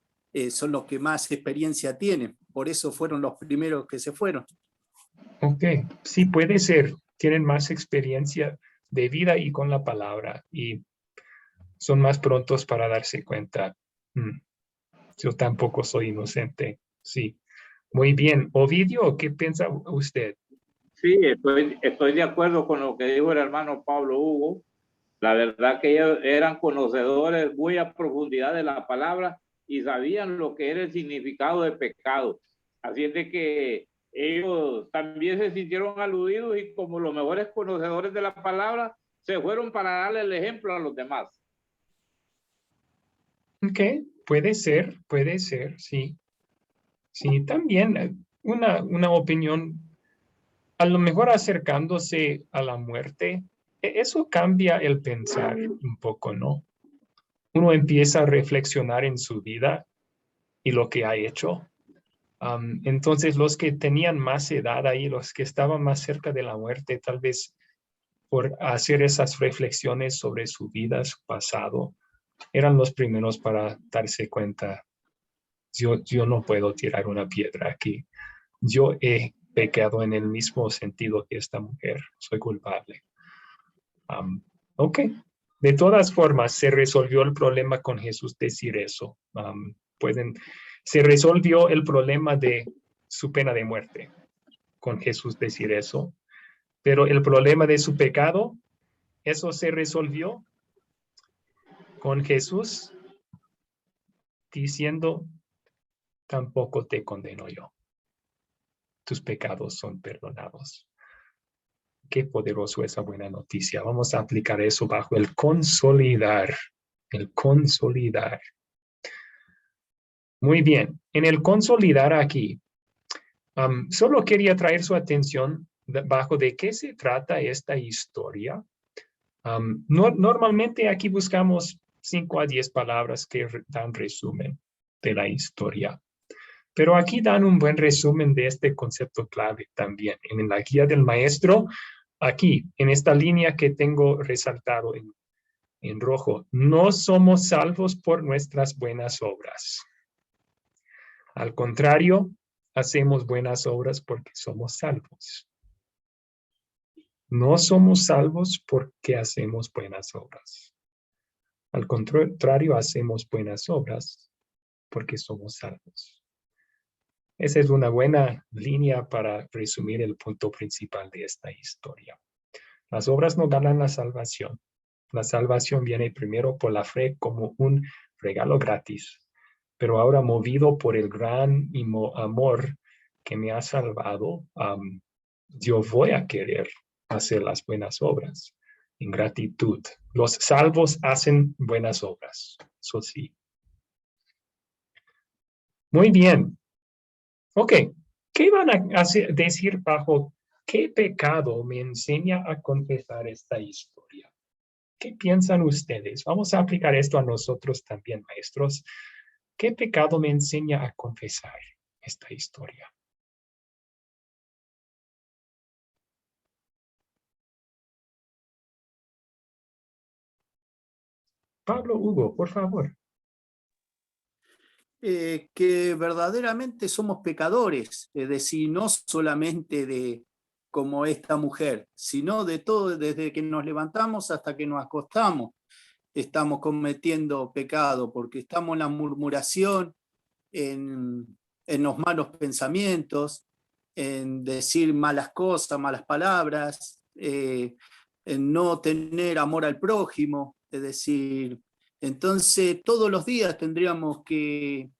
S3: son los que más experiencia tienen. Por eso fueron los primeros que se fueron.
S1: Ok, sí puede ser. Tienen más experiencia de vida y con la palabra y son más prontos para darse cuenta. Yo tampoco soy inocente. Sí. Muy bien. Ovidio, ¿qué piensa usted?
S4: Sí, estoy de acuerdo con lo que dijo el hermano Pablo Hugo. La verdad que ellos eran conocedores muy a profundidad de la palabra y sabían lo que era el significado de pecado. Así es de que ellos también se sintieron aludidos y como los mejores conocedores de la palabra, se fueron para darle el ejemplo a los demás.
S1: Ok, puede ser, sí. Sí, también una opinión, a lo mejor acercándose a la muerte, eso cambia el pensar un poco, ¿no? Uno empieza a reflexionar en su vida y lo que ha hecho. Entonces, los que tenían más edad ahí, los que estaban más cerca de la muerte, tal vez por hacer esas reflexiones sobre su vida, su pasado, eran los primeros para darse cuenta, yo no puedo tirar una piedra aquí. Yo he pecado en el mismo sentido que esta mujer, soy culpable. Ok, de todas formas, se resolvió el problema con Jesús decir eso. Se resolvió el problema de su pena de muerte con Jesús decir eso, pero el problema de su pecado, eso se resolvió con Jesús diciendo, tampoco te condeno yo. Tus pecados son perdonados. Qué poderoso esa buena noticia. Vamos a aplicar eso bajo el consolidar. El consolidar. Muy bien. En el consolidar aquí, solo quería traer su atención bajo de qué se trata esta historia. Normalmente aquí buscamos 5 a 10 palabras que dan resumen de la historia. Pero aquí dan un buen resumen de este concepto clave también. En la guía del maestro, aquí, en esta línea que tengo resaltado en rojo, no somos salvos por nuestras buenas obras. Al contrario, hacemos buenas obras porque somos salvos. No somos salvos porque hacemos buenas obras. Al contrario, hacemos buenas obras porque somos salvos. Esa es una buena línea para resumir el punto principal de esta historia. Las obras no ganan la salvación. La salvación viene primero por la fe como un regalo gratis. Pero ahora, movido por el gran amor que me ha salvado, yo voy a querer hacer las buenas obras en gratitud. Los salvos hacen buenas obras. Eso sí. Muy bien. Ok, ¿qué van a decir bajo qué pecado me enseña a confesar esta historia? ¿Qué piensan ustedes? Vamos a aplicar esto a nosotros también, maestros. ¿Qué pecado me enseña a confesar esta historia? Pablo Hugo, por favor.
S3: Que verdaderamente somos pecadores, es decir, no solamente de como esta mujer, sino de todo, desde que nos levantamos hasta que nos acostamos, estamos cometiendo pecado, porque estamos en la murmuración, en los malos pensamientos, en decir malas cosas, malas palabras, en no tener amor al prójimo, es decir, entonces todos los días tendríamos que,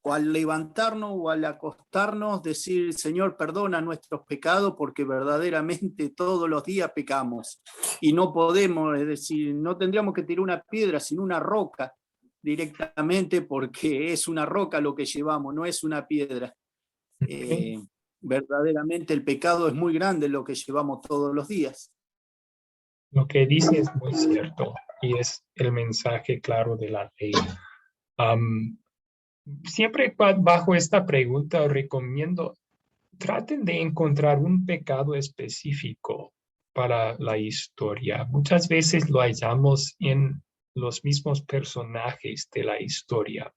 S3: o al levantarnos o al acostarnos, decir, Señor, perdona nuestros pecados, porque verdaderamente todos los días pecamos y no podemos, es decir, no tendríamos que tirar una piedra, sino una roca directamente, porque es una roca lo que llevamos, no es una piedra. Verdaderamente el pecado es muy grande lo que llevamos todos los días.
S1: Lo que dice es muy cierto y es el mensaje claro de la ley. siempre bajo esta pregunta recomiendo, traten de encontrar un pecado específico para la historia. Muchas veces lo hallamos en los mismos personajes de la historia.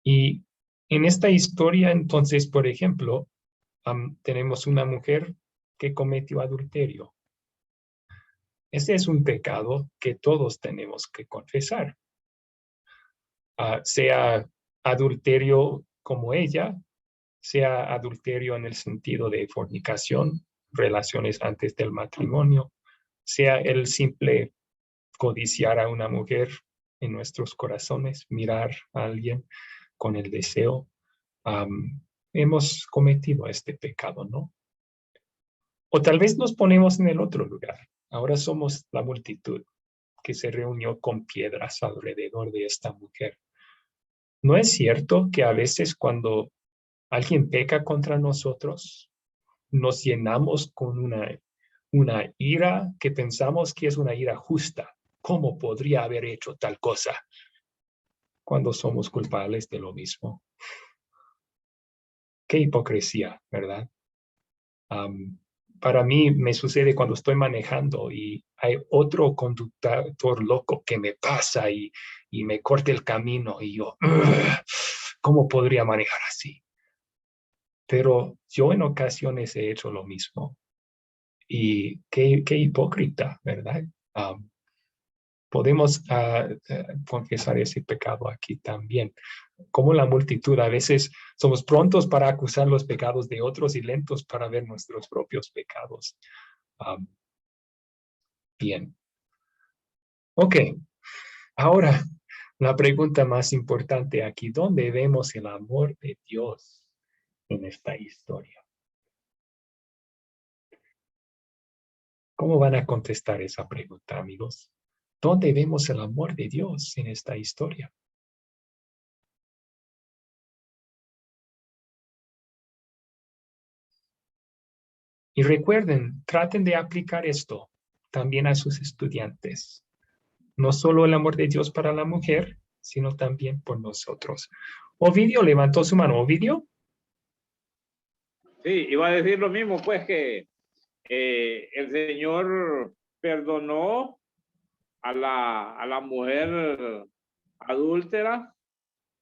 S1: Y en esta historia, entonces, por ejemplo, tenemos una mujer que cometió adulterio. Ese es un pecado que todos tenemos que confesar. Sea adulterio como ella, sea adulterio en el sentido de fornicación, relaciones antes del matrimonio, sea el simple codiciar a una mujer en nuestros corazones, mirar a alguien con el deseo. Hemos cometido este pecado, ¿no? O tal vez nos ponemos en el otro lugar. Ahora somos la multitud que se reunió con piedras alrededor de esta mujer. ¿No es cierto que a veces cuando alguien peca contra nosotros, nos llenamos con una ira que pensamos que es una ira justa? ¿Cómo podría haber hecho tal cosa? Cuando somos culpables de lo mismo. Qué hipocresía, ¿verdad? Para mí me sucede cuando estoy manejando y hay otro conductor loco que me pasa y me corta el camino y yo, ¿cómo podría manejar así? Pero yo en ocasiones he hecho lo mismo. Y qué hipócrita, ¿verdad? Podemos confesar ese pecado aquí también. Como la multitud, a veces somos prontos para acusar los pecados de otros y lentos para ver nuestros propios pecados. Bien. Ok. Ahora, la pregunta más importante aquí, ¿dónde vemos el amor de Dios en esta historia? ¿Cómo van a contestar esa pregunta, amigos? ¿Dónde vemos el amor de Dios en esta historia? Y recuerden, traten de aplicar esto también a sus estudiantes. No solo el amor de Dios para la mujer, sino también por nosotros. Ovidio levantó su mano. ¿Ovidio?
S4: Sí, iba a decir lo mismo, pues que el Señor perdonó a la mujer adúltera,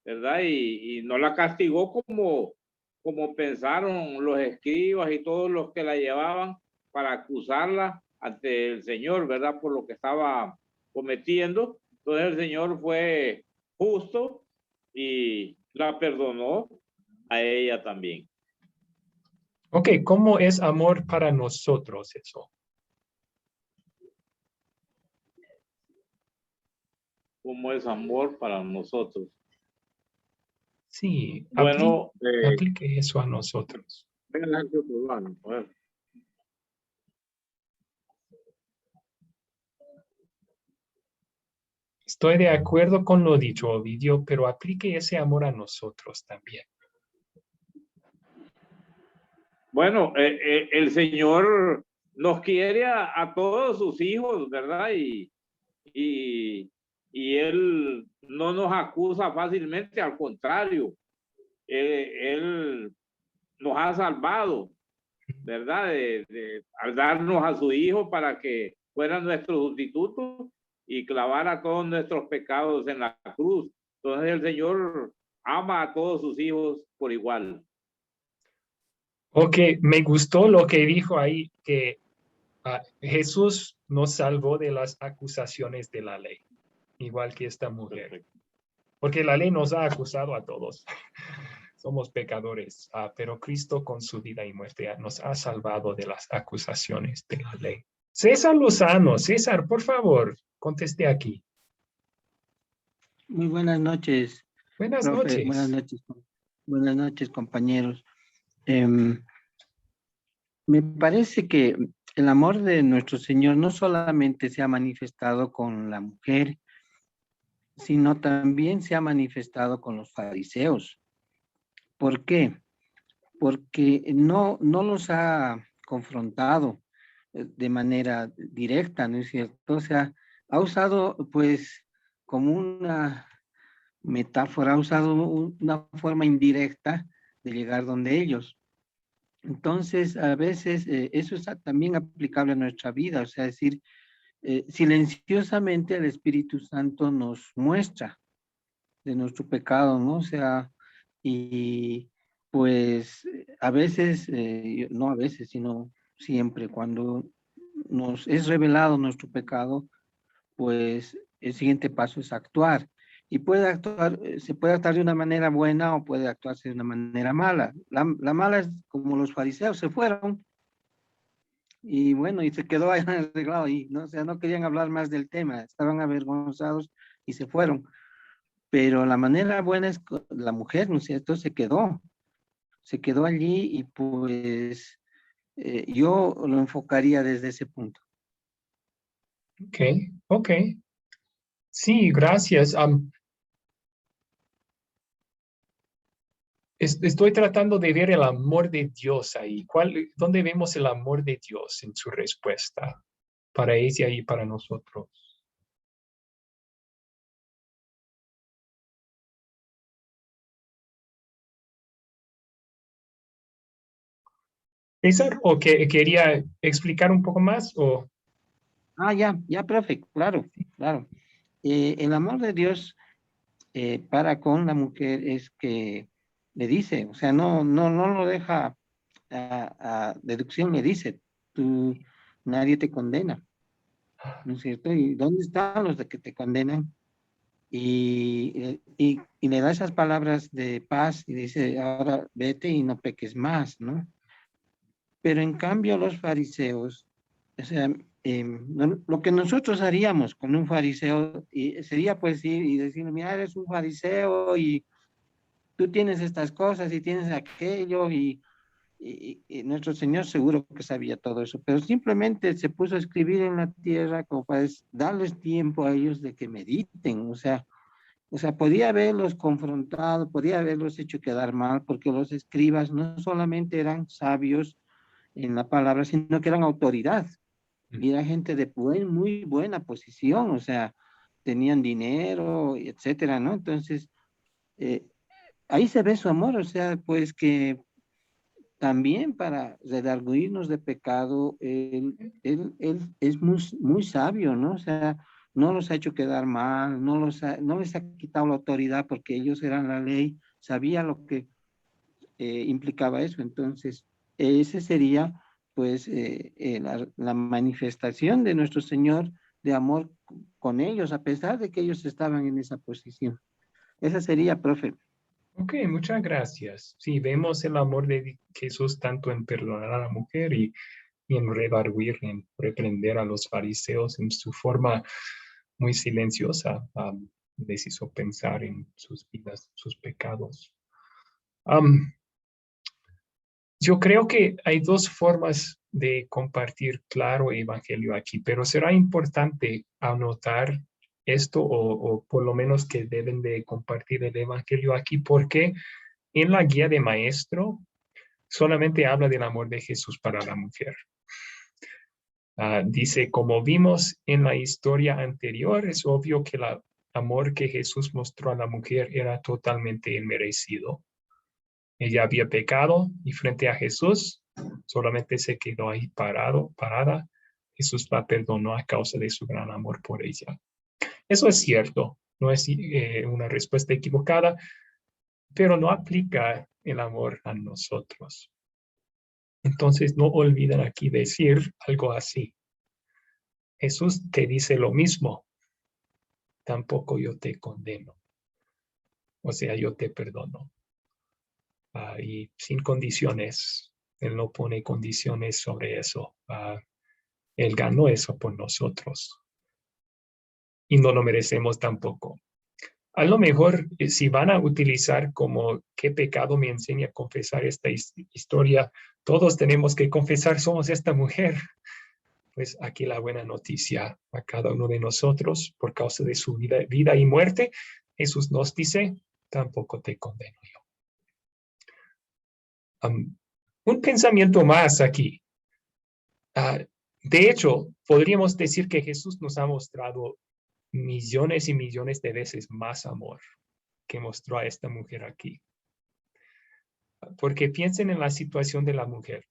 S4: ¿verdad? Y no la castigó como pensaron los escribas y todos los que la llevaban para acusarla ante el Señor, ¿verdad? Por lo que estaba cometiendo. Entonces el Señor fue justo y la perdonó a ella también.
S1: Ok, ¿cómo es amor para nosotros eso?
S4: ¿Cómo es amor para nosotros?
S1: Sí,
S4: Bueno,
S1: aplique eso a nosotros. Estoy de acuerdo con lo dicho, Ovidio, pero aplique ese amor a nosotros también.
S4: Bueno, el Señor nos quiere a todos sus hijos, ¿verdad? Y Él no nos acusa fácilmente, al contrario, Él nos ha salvado, ¿verdad? Al darnos a su Hijo para que fuera nuestro sustituto y clavara todos nuestros pecados en la cruz. Entonces el Señor ama a todos sus hijos por igual.
S1: Ok, me gustó lo que dijo ahí, que Jesús nos salvó de las acusaciones de la ley, igual que esta mujer. Porque la ley nos ha acusado a todos. Somos pecadores, pero Cristo con su vida y muerte nos ha salvado de las acusaciones de la ley. César Lozano, César, por favor, conteste aquí.
S10: Muy buenas noches,
S1: Buenas
S10: profe.
S1: noches.
S10: Buenas noches, compañeros. Me parece que el amor de nuestro Señor no solamente se ha manifestado con la mujer, sino también se ha manifestado con los fariseos. ¿Por qué? Porque no los ha confrontado de manera directa, ¿no es cierto? O sea, ha usado pues como metáfora, ha usado una forma indirecta de llegar donde ellos. Entonces, a veces eso es también aplicable a nuestra vida, o sea, es decir, silenciosamente el Espíritu Santo nos muestra de nuestro pecado, ¿no? O sea, y pues a veces, no a veces, sino siempre, cuando nos es revelado nuestro pecado, pues el siguiente paso es actuar. Y puede actuar, se puede actuar de una manera buena o puede actuarse de una manera mala. La mala es como los fariseos se fueron y bueno, y se quedó ahí arreglado ahí, ¿no? O sea, no querían hablar más del tema, estaban avergonzados y se fueron. Pero la manera buena es la mujer, ¿no es cierto? Se quedó allí y pues yo lo enfocaría desde ese punto.
S1: Ok, ok. Sí, gracias. Estoy tratando de ver el amor de Dios ahí. ¿Dónde vemos el amor de Dios en su respuesta para ella y para nosotros? César, ¿o quería explicar un poco más? O...
S10: Ah, ya, profe, claro, claro. El amor de Dios para con la mujer es que le dice, o sea, no lo deja a deducción, le dice, tú, nadie te condena, ¿no es cierto? ¿Y dónde están los de que te condenan? Y le da esas palabras de paz y dice, ahora vete y no peques más, ¿no? Pero en cambio los fariseos, o sea, lo que nosotros haríamos con un fariseo sería pues ir y decirle, mira, eres un fariseo y tú tienes estas cosas y tienes aquello y nuestro Señor seguro que sabía todo eso, pero simplemente se puso a escribir en la tierra como para darles tiempo a ellos de que mediten, o sea, podía haberlos confrontado, podía haberlos hecho quedar mal, porque los escribas no solamente eran sabios en la palabra, sino que eran autoridad. Y era gente de muy buena posición, o sea, tenían dinero, etcétera, ¿no? Entonces, ahí se ve su amor, o sea, pues que también para redarguirnos de pecado, él es muy sabio, ¿no? O sea, no los ha hecho quedar mal, no les ha quitado la autoridad porque ellos eran la ley, sabía lo que implicaba eso. Entonces, ese sería, pues, la manifestación de nuestro Señor de amor con ellos, a pesar de que ellos estaban en esa posición. Esa sería, profe.
S1: Ok, muchas gracias. Sí, vemos el amor de Jesús tanto en perdonar a la mujer y en redarguir, en reprender a los fariseos en su forma muy silenciosa. Les hizo pensar en sus vidas, sus pecados. Yo creo que hay dos formas de compartir claro evangelio aquí, pero será importante anotar esto o por lo menos que deben de compartir el evangelio aquí, porque en la guía de maestro solamente habla del amor de Jesús para la mujer. Dice, como vimos en la historia anterior, es obvio que el amor que Jesús mostró a la mujer era totalmente inmerecido. Ella había pecado y frente a Jesús solamente se quedó ahí parada. Jesús la perdonó a causa de su gran amor por ella. Eso es cierto, no es una respuesta equivocada, pero no aplica el amor a nosotros. Entonces no olviden aquí decir algo así. Jesús te dice lo mismo, tampoco yo te condeno. O sea, yo te perdono. Y sin condiciones. Él no pone condiciones sobre eso. Él ganó eso por nosotros. Y no lo merecemos tampoco. A lo mejor, si van a utilizar como qué pecado me enseña a confesar esta historia, todos tenemos que confesar, somos esta mujer. Pues aquí la buena noticia a cada uno de nosotros, por causa de su vida y muerte, Jesús nos dice, tampoco te condeno yo. Un pensamiento más aquí. De hecho, podríamos decir que Jesús nos ha mostrado millones y millones de veces más amor que mostró a esta mujer aquí. Porque piensen en la situación de la mujer.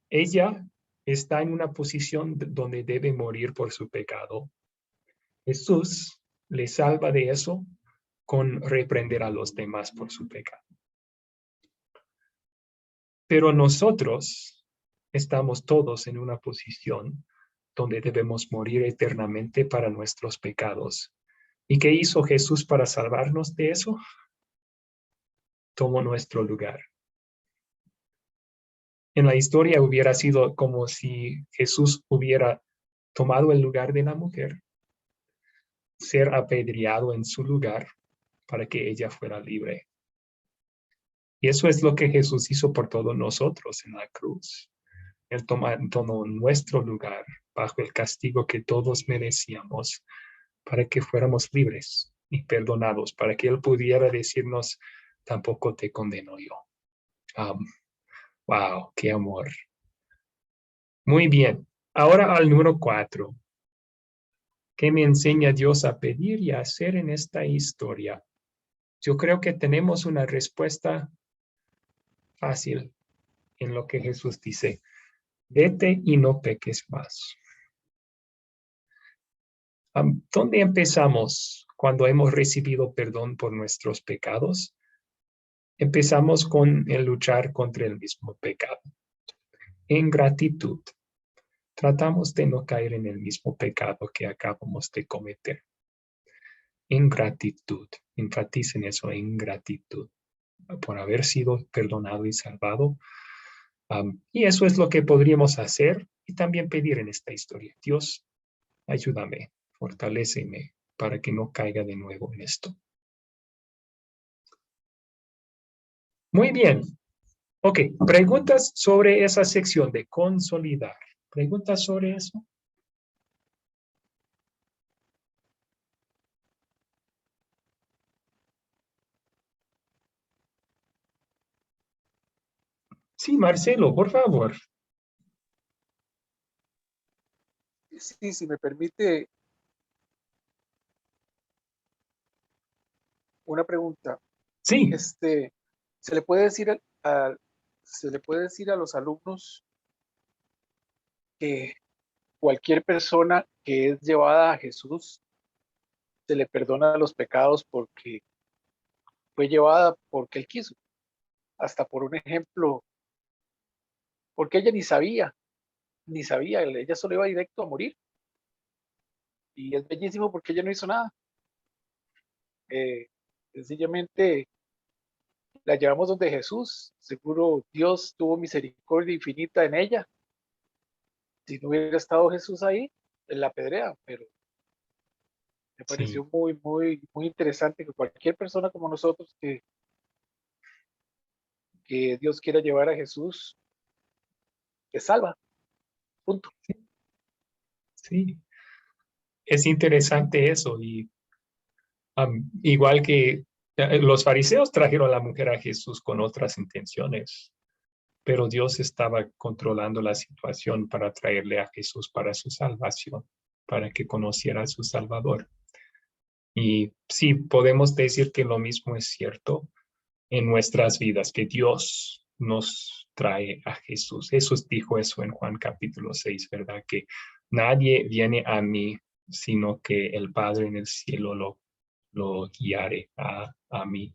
S1: Ella está en una posición donde debe morir por su pecado. Jesús le salva de eso con reprender a los demás por su pecado. Pero nosotros estamos todos en una posición donde debemos morir eternamente para nuestros pecados. ¿Y qué hizo Jesús para salvarnos de eso? Tomó nuestro lugar. En la historia hubiera sido como si Jesús hubiera tomado el lugar de la mujer, ser apedreado en su lugar para que ella fuera libre. Y eso es lo que Jesús hizo por todos nosotros en la cruz. Él tomó nuestro lugar bajo el castigo que todos merecíamos para que fuéramos libres y perdonados, para que Él pudiera decirnos, tampoco te condeno yo. Wow, qué amor. Muy bien. Ahora al número 4. ¿Qué me enseña Dios a pedir y a hacer en esta historia? Yo creo que tenemos una respuesta fácil en lo que Jesús dice. Vete y no peques más. ¿Dónde empezamos cuando hemos recibido perdón por nuestros pecados? Empezamos con el luchar contra el mismo pecado. En gratitud. Tratamos de no caer en el mismo pecado que acabamos de cometer. En gratitud. Enfaticen eso, en gratitud. Por haber sido perdonado y salvado. Y eso es lo que podríamos hacer y también pedir en esta historia. Dios, ayúdame, fortaléceme para que no caiga de nuevo en esto. Muy bien. Ok, preguntas sobre esa sección de consolidar. ¿Preguntas sobre eso? Sí, Marcelo, por favor.
S6: Sí, si me permite una pregunta.
S1: Sí.
S6: ¿Se le puede decir a los alumnos que cualquier persona que es llevada a Jesús se le perdona los pecados porque fue llevada porque Él quiso? Hasta por un ejemplo, porque ella ni sabía, ella solo iba directo a morir. Y es bellísimo porque ella no hizo nada. Sencillamente la llevamos donde Jesús. Seguro Dios tuvo misericordia infinita en ella. Si no hubiera estado Jesús ahí, en la apedrea, pero me pareció muy, muy, muy interesante que cualquier persona como nosotros que Dios quiera llevar a Jesús, que salva. Punto.
S1: Sí. Es interesante eso. Y igual que los fariseos trajeron a la mujer a Jesús con otras intenciones, pero Dios estaba controlando la situación para traerle a Jesús para su salvación, para que conociera a su Salvador. Y sí, podemos decir que lo mismo es cierto en nuestras vidas, que Dios nos trae a Jesús. Jesús dijo eso en Juan capítulo 6, ¿verdad? Que nadie viene a mí, sino que el Padre en el cielo lo guiare a mí.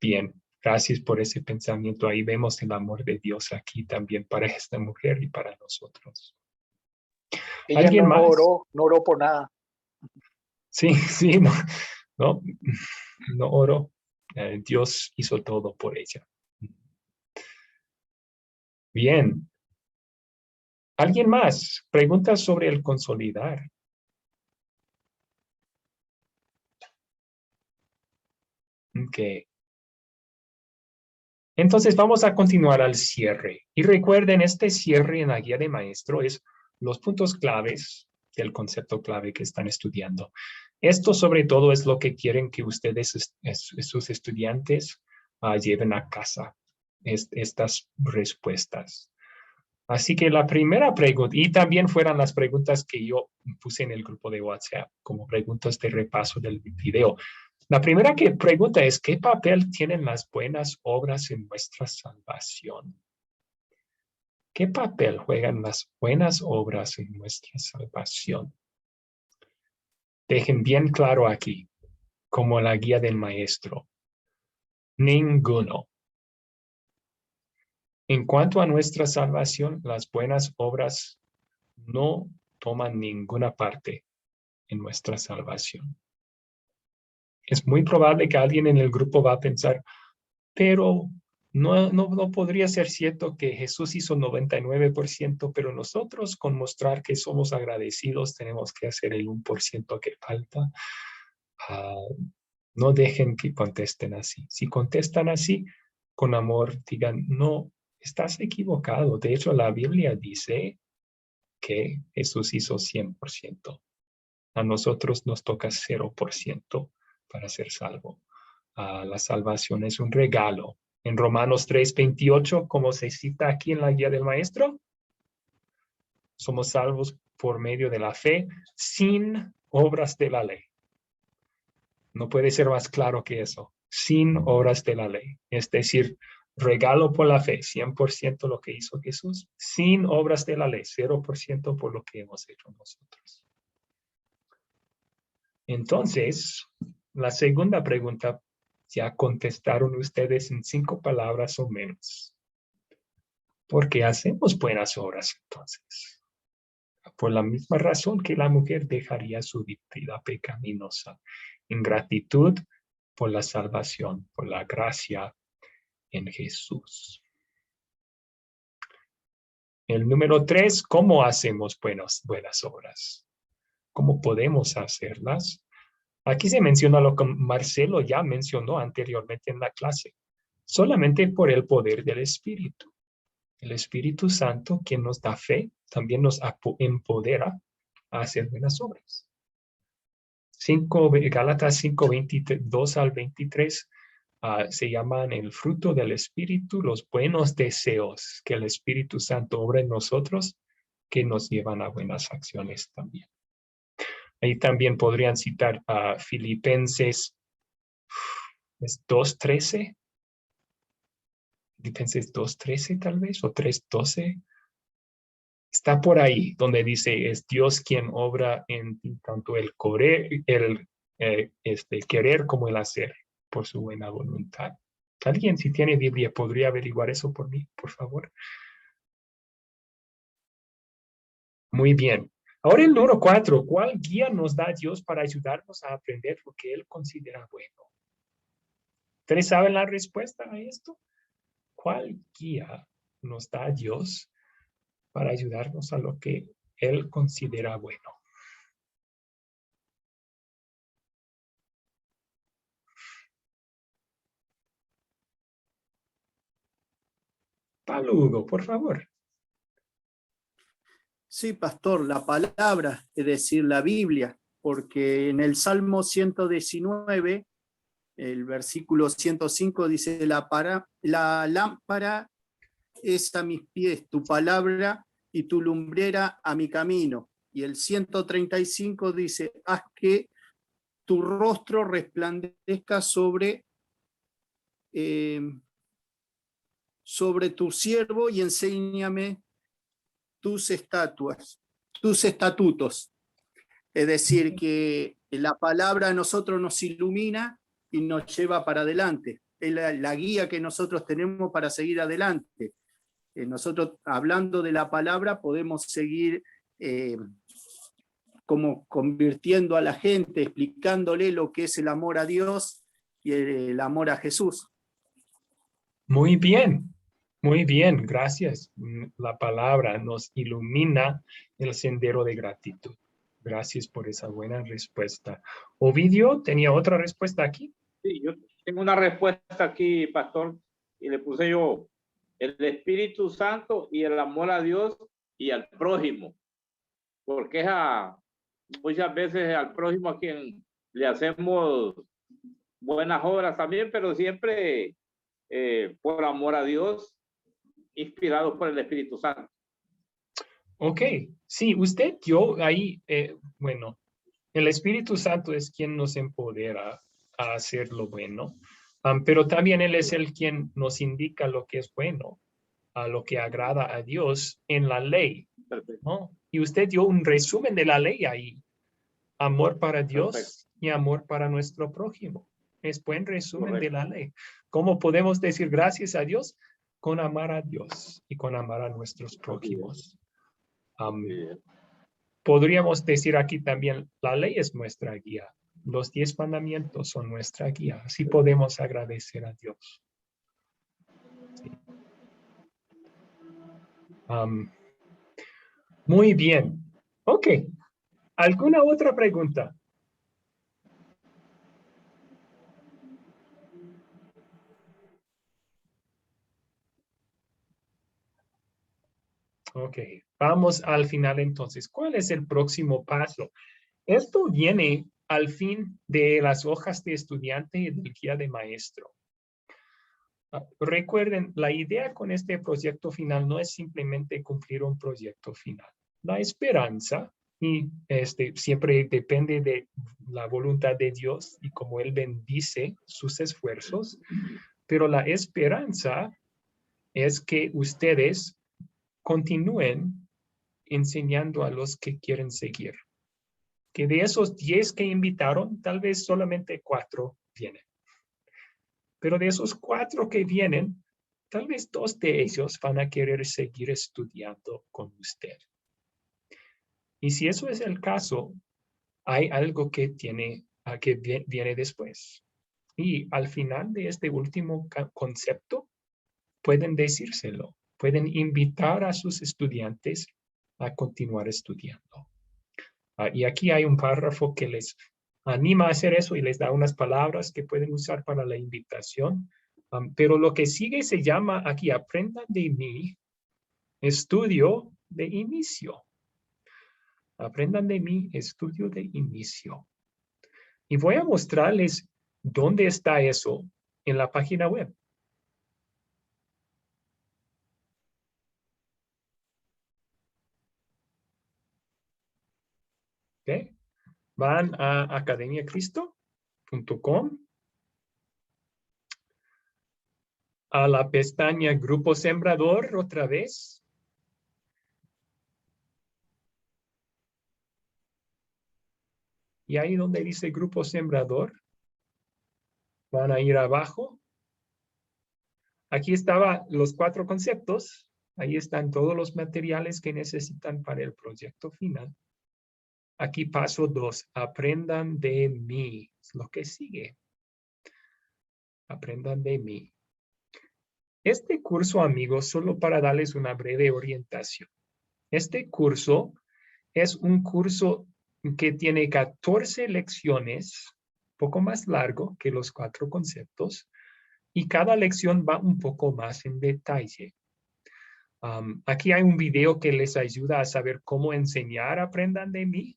S1: Bien, gracias por ese pensamiento. Ahí vemos el amor de Dios aquí también para esta mujer y para nosotros.
S6: Ella
S1: ¿Alguien
S6: no
S1: más?
S6: no oró por nada.
S1: Sí, no oró. Dios hizo todo por ella. Bien. ¿Alguien más? Preguntas sobre el consolidar. Ok. Entonces vamos a continuar al cierre. Y recuerden, este cierre en la guía de maestro es los puntos claves del concepto clave que están estudiando. Esto sobre todo es lo que quieren que ustedes, sus estudiantes, lleven a casa, estas respuestas. Así que la primera pregunta, y también fueron las preguntas que yo puse en el grupo de WhatsApp como preguntas de repaso del video. La primera pregunta es, ¿qué papel tienen las buenas obras en nuestra salvación? ¿Qué papel juegan las buenas obras en nuestra salvación? Dejen bien claro aquí, como la guía del maestro. Ninguno. En cuanto a nuestra salvación, las buenas obras no toman ninguna parte en nuestra salvación. Es muy probable que alguien en el grupo va a pensar, pero no podría ser cierto que Jesús hizo 99%, pero nosotros con mostrar que somos agradecidos tenemos que hacer el 1% que falta. No dejen que contesten así. Si contestan así, con amor, digan, no, estás equivocado. De hecho, la Biblia dice que Jesús hizo 100%. A nosotros nos toca 0% para ser salvo. La salvación es un regalo. En Romanos 3:28, como se cita aquí en la guía del maestro, somos salvos por medio de la fe sin obras de la ley. No puede ser más claro que eso. Sin obras de la ley. Es decir, regalo por la fe, 100% lo que hizo Jesús, sin obras de la ley, 0% por lo que hemos hecho nosotros. Entonces, la segunda pregunta, ya contestaron ustedes en 5 palabras o menos. ¿Por qué hacemos buenas obras entonces? Por la misma razón que la mujer dejaría su vida pecaminosa, en gratitud por la salvación, por la gracia en Jesús. El número 3, ¿cómo hacemos buenas obras? ¿Cómo podemos hacerlas? Aquí se menciona lo que Marcelo ya mencionó anteriormente en la clase. Solamente por el poder del Espíritu. El Espíritu Santo, quien nos da fe, también nos empodera a hacer buenas obras. Gálatas 5:22 al 23 se llaman el fruto del Espíritu, los buenos deseos que el Espíritu Santo obra en nosotros, que nos llevan a buenas acciones también. Ahí también podrían citar a Filipenses 2:13. Filipenses 2:13 tal vez, o 3:12. Está por ahí donde dice, es Dios quien obra en tanto el querer como el hacer por su buena voluntad. ¿Alguien, si tiene Biblia, podría averiguar eso por mí, por favor? Muy bien. Ahora el número 4. ¿Cuál guía nos da Dios para ayudarnos a aprender lo que Él considera bueno? ¿Ustedes saben la respuesta a esto? ¿Cuál guía nos da Dios para ayudarnos a lo que Él considera bueno? Pablo Hugo, por favor.
S3: Sí, pastor, la palabra, es decir, la Biblia, porque en el Salmo 119, el versículo 105 dice, la lámpara es a mis pies tu palabra y tu lumbrera a mi camino. Y el 135 dice, haz que tu rostro resplandezca sobre tu siervo y enséñame tus estatutos. Es decir, que la palabra a nosotros nos ilumina y nos lleva para adelante. Es la guía que nosotros tenemos para seguir adelante. Nosotros, hablando de la palabra, podemos seguir como convirtiendo a la gente, explicándole lo que es el amor a Dios y el amor a Jesús.
S1: Muy bien, gracias. La palabra nos ilumina el sendero de gratitud. Gracias por esa buena respuesta. Ovidio, ¿tenía otra respuesta aquí?
S4: Sí, yo tengo una respuesta aquí, pastor, y le puse yo el Espíritu Santo y el amor a Dios y al prójimo, porque muchas veces al prójimo a quien le hacemos buenas obras también, pero siempre por amor a Dios, inspirados por el Espíritu Santo.
S1: Ok, sí, usted, yo ahí, bueno, el Espíritu Santo es quien nos empodera a hacer lo bueno, pero también Él es el quien nos indica lo que es bueno, a lo que agrada a Dios en la ley, ¿no? Y usted dio un resumen de la ley ahí, amor para Dios y amor para nuestro prójimo. Es buen resumen de la ley. ¿Cómo podemos decir gracias a Dios? Con amar a Dios y con amar a nuestros prójimos. Podríamos decir aquí también, la ley es nuestra guía. Los 10 mandamientos son nuestra guía. Así podemos agradecer a Dios. Sí. Muy bien. Ok. ¿Alguna otra pregunta? Ok. Vamos al final entonces. ¿Cuál es el próximo paso? Esto viene al fin de las hojas de estudiante y del guía de maestro. Recuerden, la idea con este proyecto final no es simplemente cumplir un proyecto final. La esperanza, y siempre depende de la voluntad de Dios y cómo Él bendice sus esfuerzos, pero la esperanza es que ustedes continúen enseñando a los que quieren seguir. Que de esos 10 que invitaron, tal vez solamente 4 vienen. Pero de esos 4 que vienen, tal vez 2 de ellos van a querer seguir estudiando con usted. Y si eso es el caso, hay algo que viene después. Y al final de este último concepto, pueden decírselo. Pueden invitar a sus estudiantes a continuar estudiando. Y aquí hay un párrafo que les anima a hacer eso y les da unas palabras que pueden usar para la invitación. Pero lo que sigue se llama aquí, aprendan de mí, estudio de inicio. Aprendan de mí, estudio de inicio. Y voy a mostrarles dónde está eso en la página web. ¿Okay? Van a academiacristo.com, a la pestaña Grupo Sembrador otra vez. Y ahí donde dice Grupo Sembrador, van a ir abajo. Aquí estaban los 4 conceptos. Ahí están todos los materiales que necesitan para el proyecto final. Aquí paso 2, aprendan de mí. Es lo que sigue. Aprendan de mí. Este curso, amigos, solo para darles una breve orientación. Este curso es un curso que tiene 14 lecciones, poco más largo que los 4 conceptos, y cada lección va un poco más en detalle. Aquí hay un video que les ayuda a saber cómo enseñar, aprendan de mí.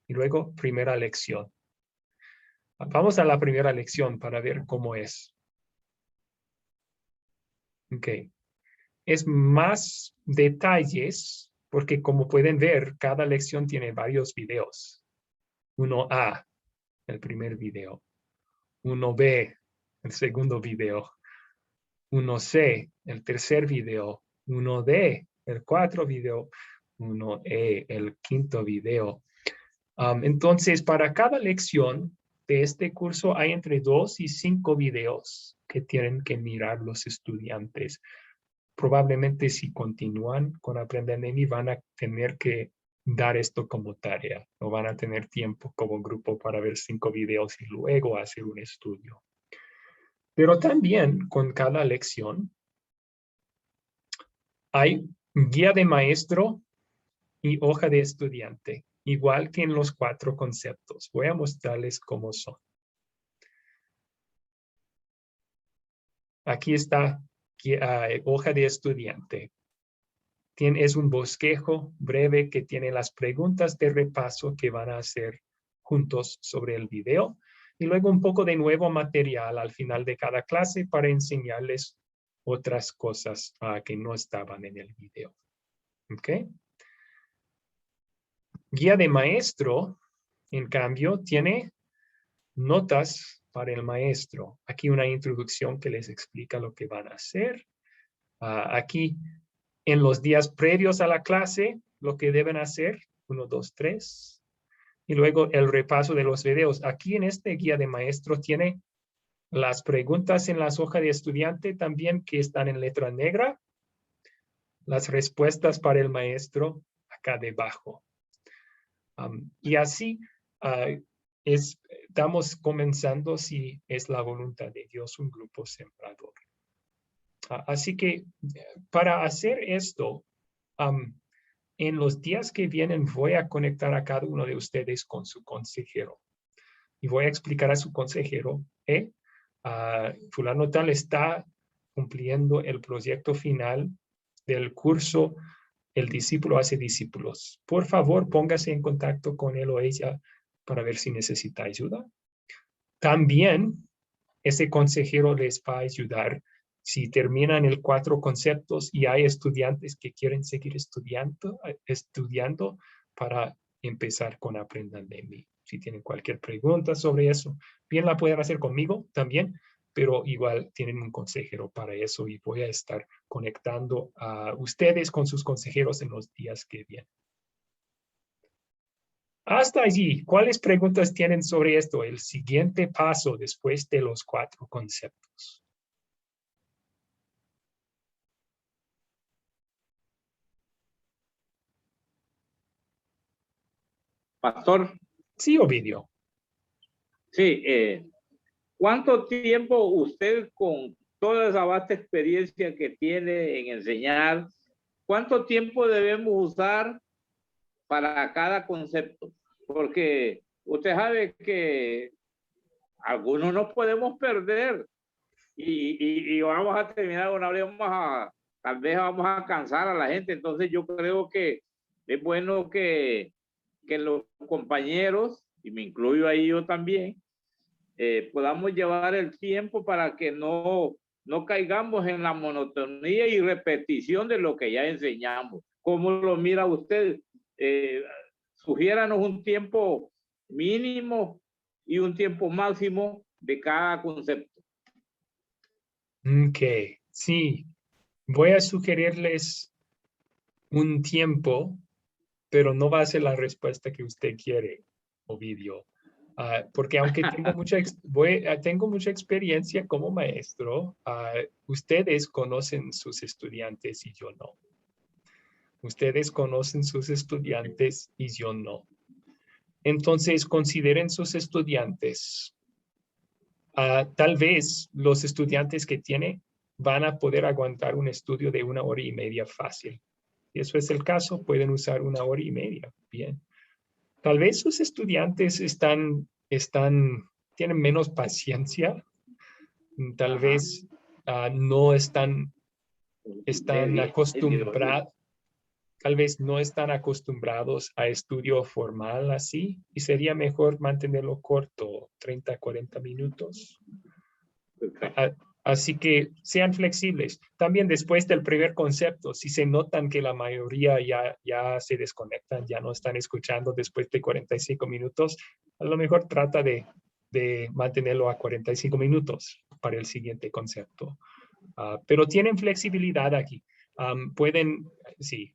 S1: Y luego, primera lección. Vamos a la primera lección para ver cómo es. Ok. Es más detalles, porque como pueden ver, cada lección tiene varios videos. 1A, el primer video. 1B, el segundo video. 1C, el tercer video. 1D, el cuarto video. 1E, el quinto video. Entonces, para cada lección de este curso hay entre 2 y 5 videos que tienen que mirar los estudiantes. Probablemente si continúan con Aprender de mí van a tener que dar esto como tarea. No van a tener tiempo como grupo para ver 5 videos y luego hacer un estudio. Pero también con cada lección hay guía de maestro y hoja de estudiante, igual que en los 4 conceptos. Voy a mostrarles cómo son. Aquí está hoja de estudiante. Es un bosquejo breve que tiene las preguntas de repaso que van a hacer juntos sobre el video y luego un poco de nuevo material al final de cada clase para enseñarles otras cosas que no estaban en el video. ¿Ok? Guía de maestro, en cambio, tiene notas para el maestro. Aquí una introducción que les explica lo que van a hacer. Aquí, en los días previos a la clase, lo que deben hacer, 1, 2, 3. Y luego el repaso de los videos. Aquí en este guía de maestro tiene las preguntas en las hojas de estudiante también que están en letra negra. Las respuestas para el maestro acá debajo. Y así estamos comenzando, si es la voluntad de Dios, un grupo sembrador. Así que para hacer esto, en los días que vienen voy a conectar a cada uno de ustedes con su consejero. Y voy a explicar a su consejero, fulano tal está cumpliendo el proyecto final del curso El discípulo hace discípulos. Por favor, póngase en contacto con él o ella para ver si necesita ayuda. También ese consejero les va a ayudar si terminan el 4 conceptos y hay estudiantes que quieren seguir estudiando para empezar con Aprendan de mí. Si tienen cualquier pregunta sobre eso, bien la pueden hacer conmigo también, pero igual tienen un consejero para eso y voy a estar conectando a ustedes con sus consejeros en los días que vienen. Hasta allí, ¿cuáles preguntas tienen sobre esto? El siguiente paso después de los 4 conceptos.
S4: Pastor.
S1: Sí, Ovidio.
S4: Sí, ¿cuánto tiempo usted, con toda esa vasta experiencia que tiene en enseñar, cuánto tiempo debemos usar para cada concepto? Porque usted sabe que algunos nos podemos perder y vamos a terminar una vez, tal vez vamos a cansar a la gente. Entonces yo creo que es bueno que los compañeros, y me incluyo ahí yo también, podamos llevar el tiempo para que no caigamos en la monotonía y repetición de lo que ya enseñamos. ¿Cómo lo mira usted? Sugiéranos un tiempo mínimo y un tiempo máximo de cada concepto.
S1: Ok, sí. Voy a sugerirles un tiempo, pero no va a ser la respuesta que usted quiere, Ovidio. Porque aunque tengo mucha experiencia como maestro, ustedes conocen sus estudiantes y yo no. Ustedes conocen sus estudiantes y yo no. Entonces, consideren sus estudiantes. Tal vez los estudiantes que tiene van a poder aguantar un estudio de 1 hora y media fácil. Si eso es el caso, pueden usar 1 hora y media. Bien. Tal vez sus estudiantes tienen menos paciencia. Tal vez no están acostumbrados. Tal vez no están acostumbrados a estudio formal así, y sería mejor mantenerlo corto, 30, 40 minutos. Así que sean flexibles. También después del primer concepto, si se notan que la mayoría ya se desconectan, ya no están escuchando después de 45 minutos, a lo mejor trata de mantenerlo a 45 minutos para el siguiente concepto. Pero tienen flexibilidad aquí. Pueden, sí,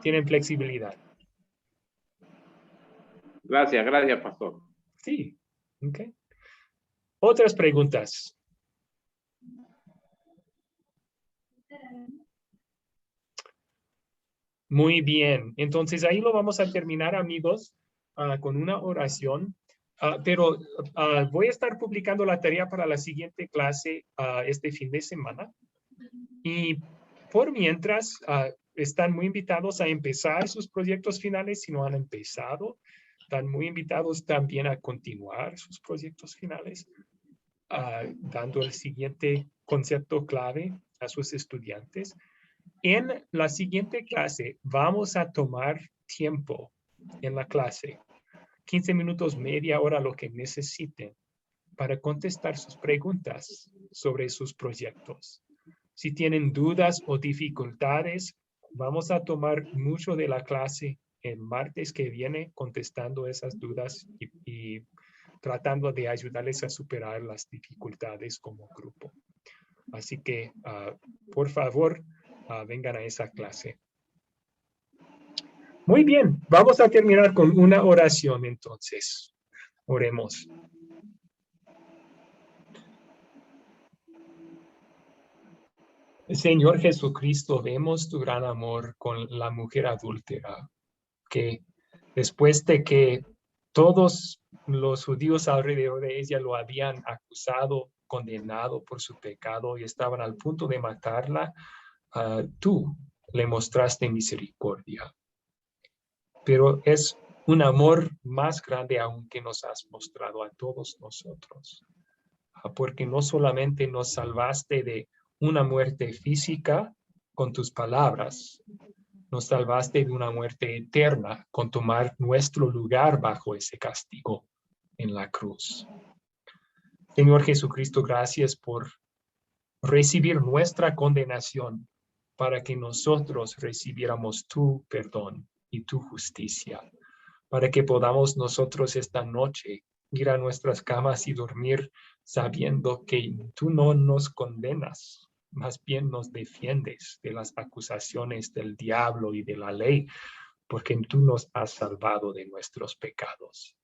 S1: tienen flexibilidad.
S4: Gracias, pastor.
S1: Sí, ok. Otras preguntas. Muy bien. Entonces ahí lo vamos a terminar, amigos, con una oración. Pero voy a estar publicando la tarea para la siguiente clase este fin de semana. Y por mientras, están muy invitados a empezar sus proyectos finales si no han empezado. Están muy invitados también a continuar sus proyectos finales, dando el siguiente concepto clave a sus estudiantes. En la siguiente clase vamos a tomar tiempo en la clase, 15 minutos, media hora, lo que necesiten, para contestar sus preguntas sobre sus proyectos. Si tienen dudas o dificultades, Vamos a tomar mucho de la clase el martes que viene contestando esas dudas y tratando de ayudarles a superar las dificultades como grupo. Así que, por favor, vengan a esa clase. Muy bien, vamos a terminar con una oración entonces. Oremos. Señor Jesucristo, vemos tu gran amor con la mujer adúltera, que después de que todos los judíos alrededor de ella lo habían acusado, condenado por su pecado y estaban al punto de matarla, tú le mostraste misericordia. Pero es un amor más grande aún que nos has mostrado a todos nosotros, porque no solamente nos salvaste de una muerte física con tus palabras, nos salvaste de una muerte eterna con tomar nuestro lugar bajo ese castigo en la cruz. Señor Jesucristo, gracias por recibir nuestra condenación para que nosotros recibiéramos tu perdón y tu justicia, para que podamos nosotros esta noche ir a nuestras camas y dormir sabiendo que tú no nos condenas, más bien nos defiendes de las acusaciones del diablo y de la ley, porque tú nos has salvado de nuestros pecados.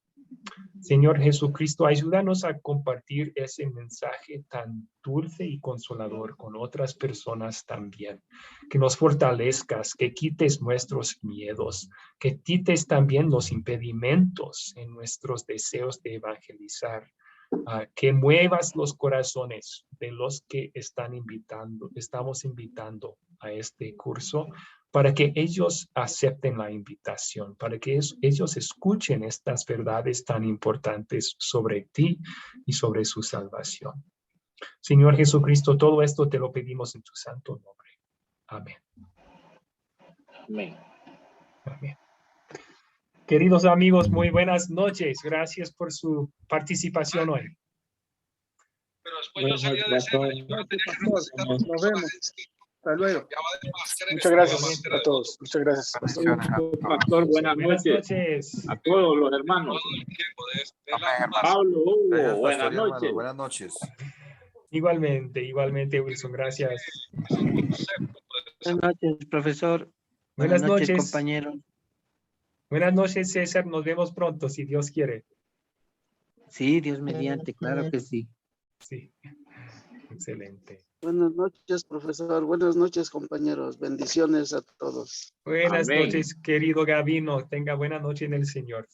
S1: Señor Jesucristo, ayúdanos a compartir ese mensaje tan dulce y consolador con otras personas también. Que nos fortalezcas, que quites nuestros miedos, que quites también los impedimentos en nuestros deseos de evangelizar. Que muevas los corazones de los que estamos invitando a este curso, para que ellos acepten la invitación, para que ellos escuchen estas verdades tan importantes sobre ti y sobre su salvación. Señor Jesucristo, todo esto te lo pedimos en tu santo nombre. Amén.
S4: Amén.
S1: Amén. Queridos amigos, muy buenas noches. Gracias por su participación hoy.
S11: Pero después yo salía de escena y yo voy a tener que representar a las
S3: Nos
S11: personas.
S3: vemos. Hasta luego.
S6: Muchas gracias a todos. Muchas gracias.
S4: Pastor, buenas noches a todos los hermanos. Pablo, Hugo,
S5: Gracias,
S4: buenas
S5: pastor y hermano.
S4: noches.
S5: Buenas noches.
S1: Igualmente, Wilson, gracias.
S10: Buenas noches, profesor.
S1: Buenas noches,
S10: compañeros.
S1: Buenas noches, César. Nos vemos pronto, si Dios quiere.
S10: Sí, Dios mediante, claro que sí.
S1: Sí, excelente.
S12: Buenas noches, profesor. Buenas noches, compañeros. Bendiciones a todos.
S1: Buenas
S4: Amén.
S1: noches, querido Gavino. Tenga buena noche en el Señor.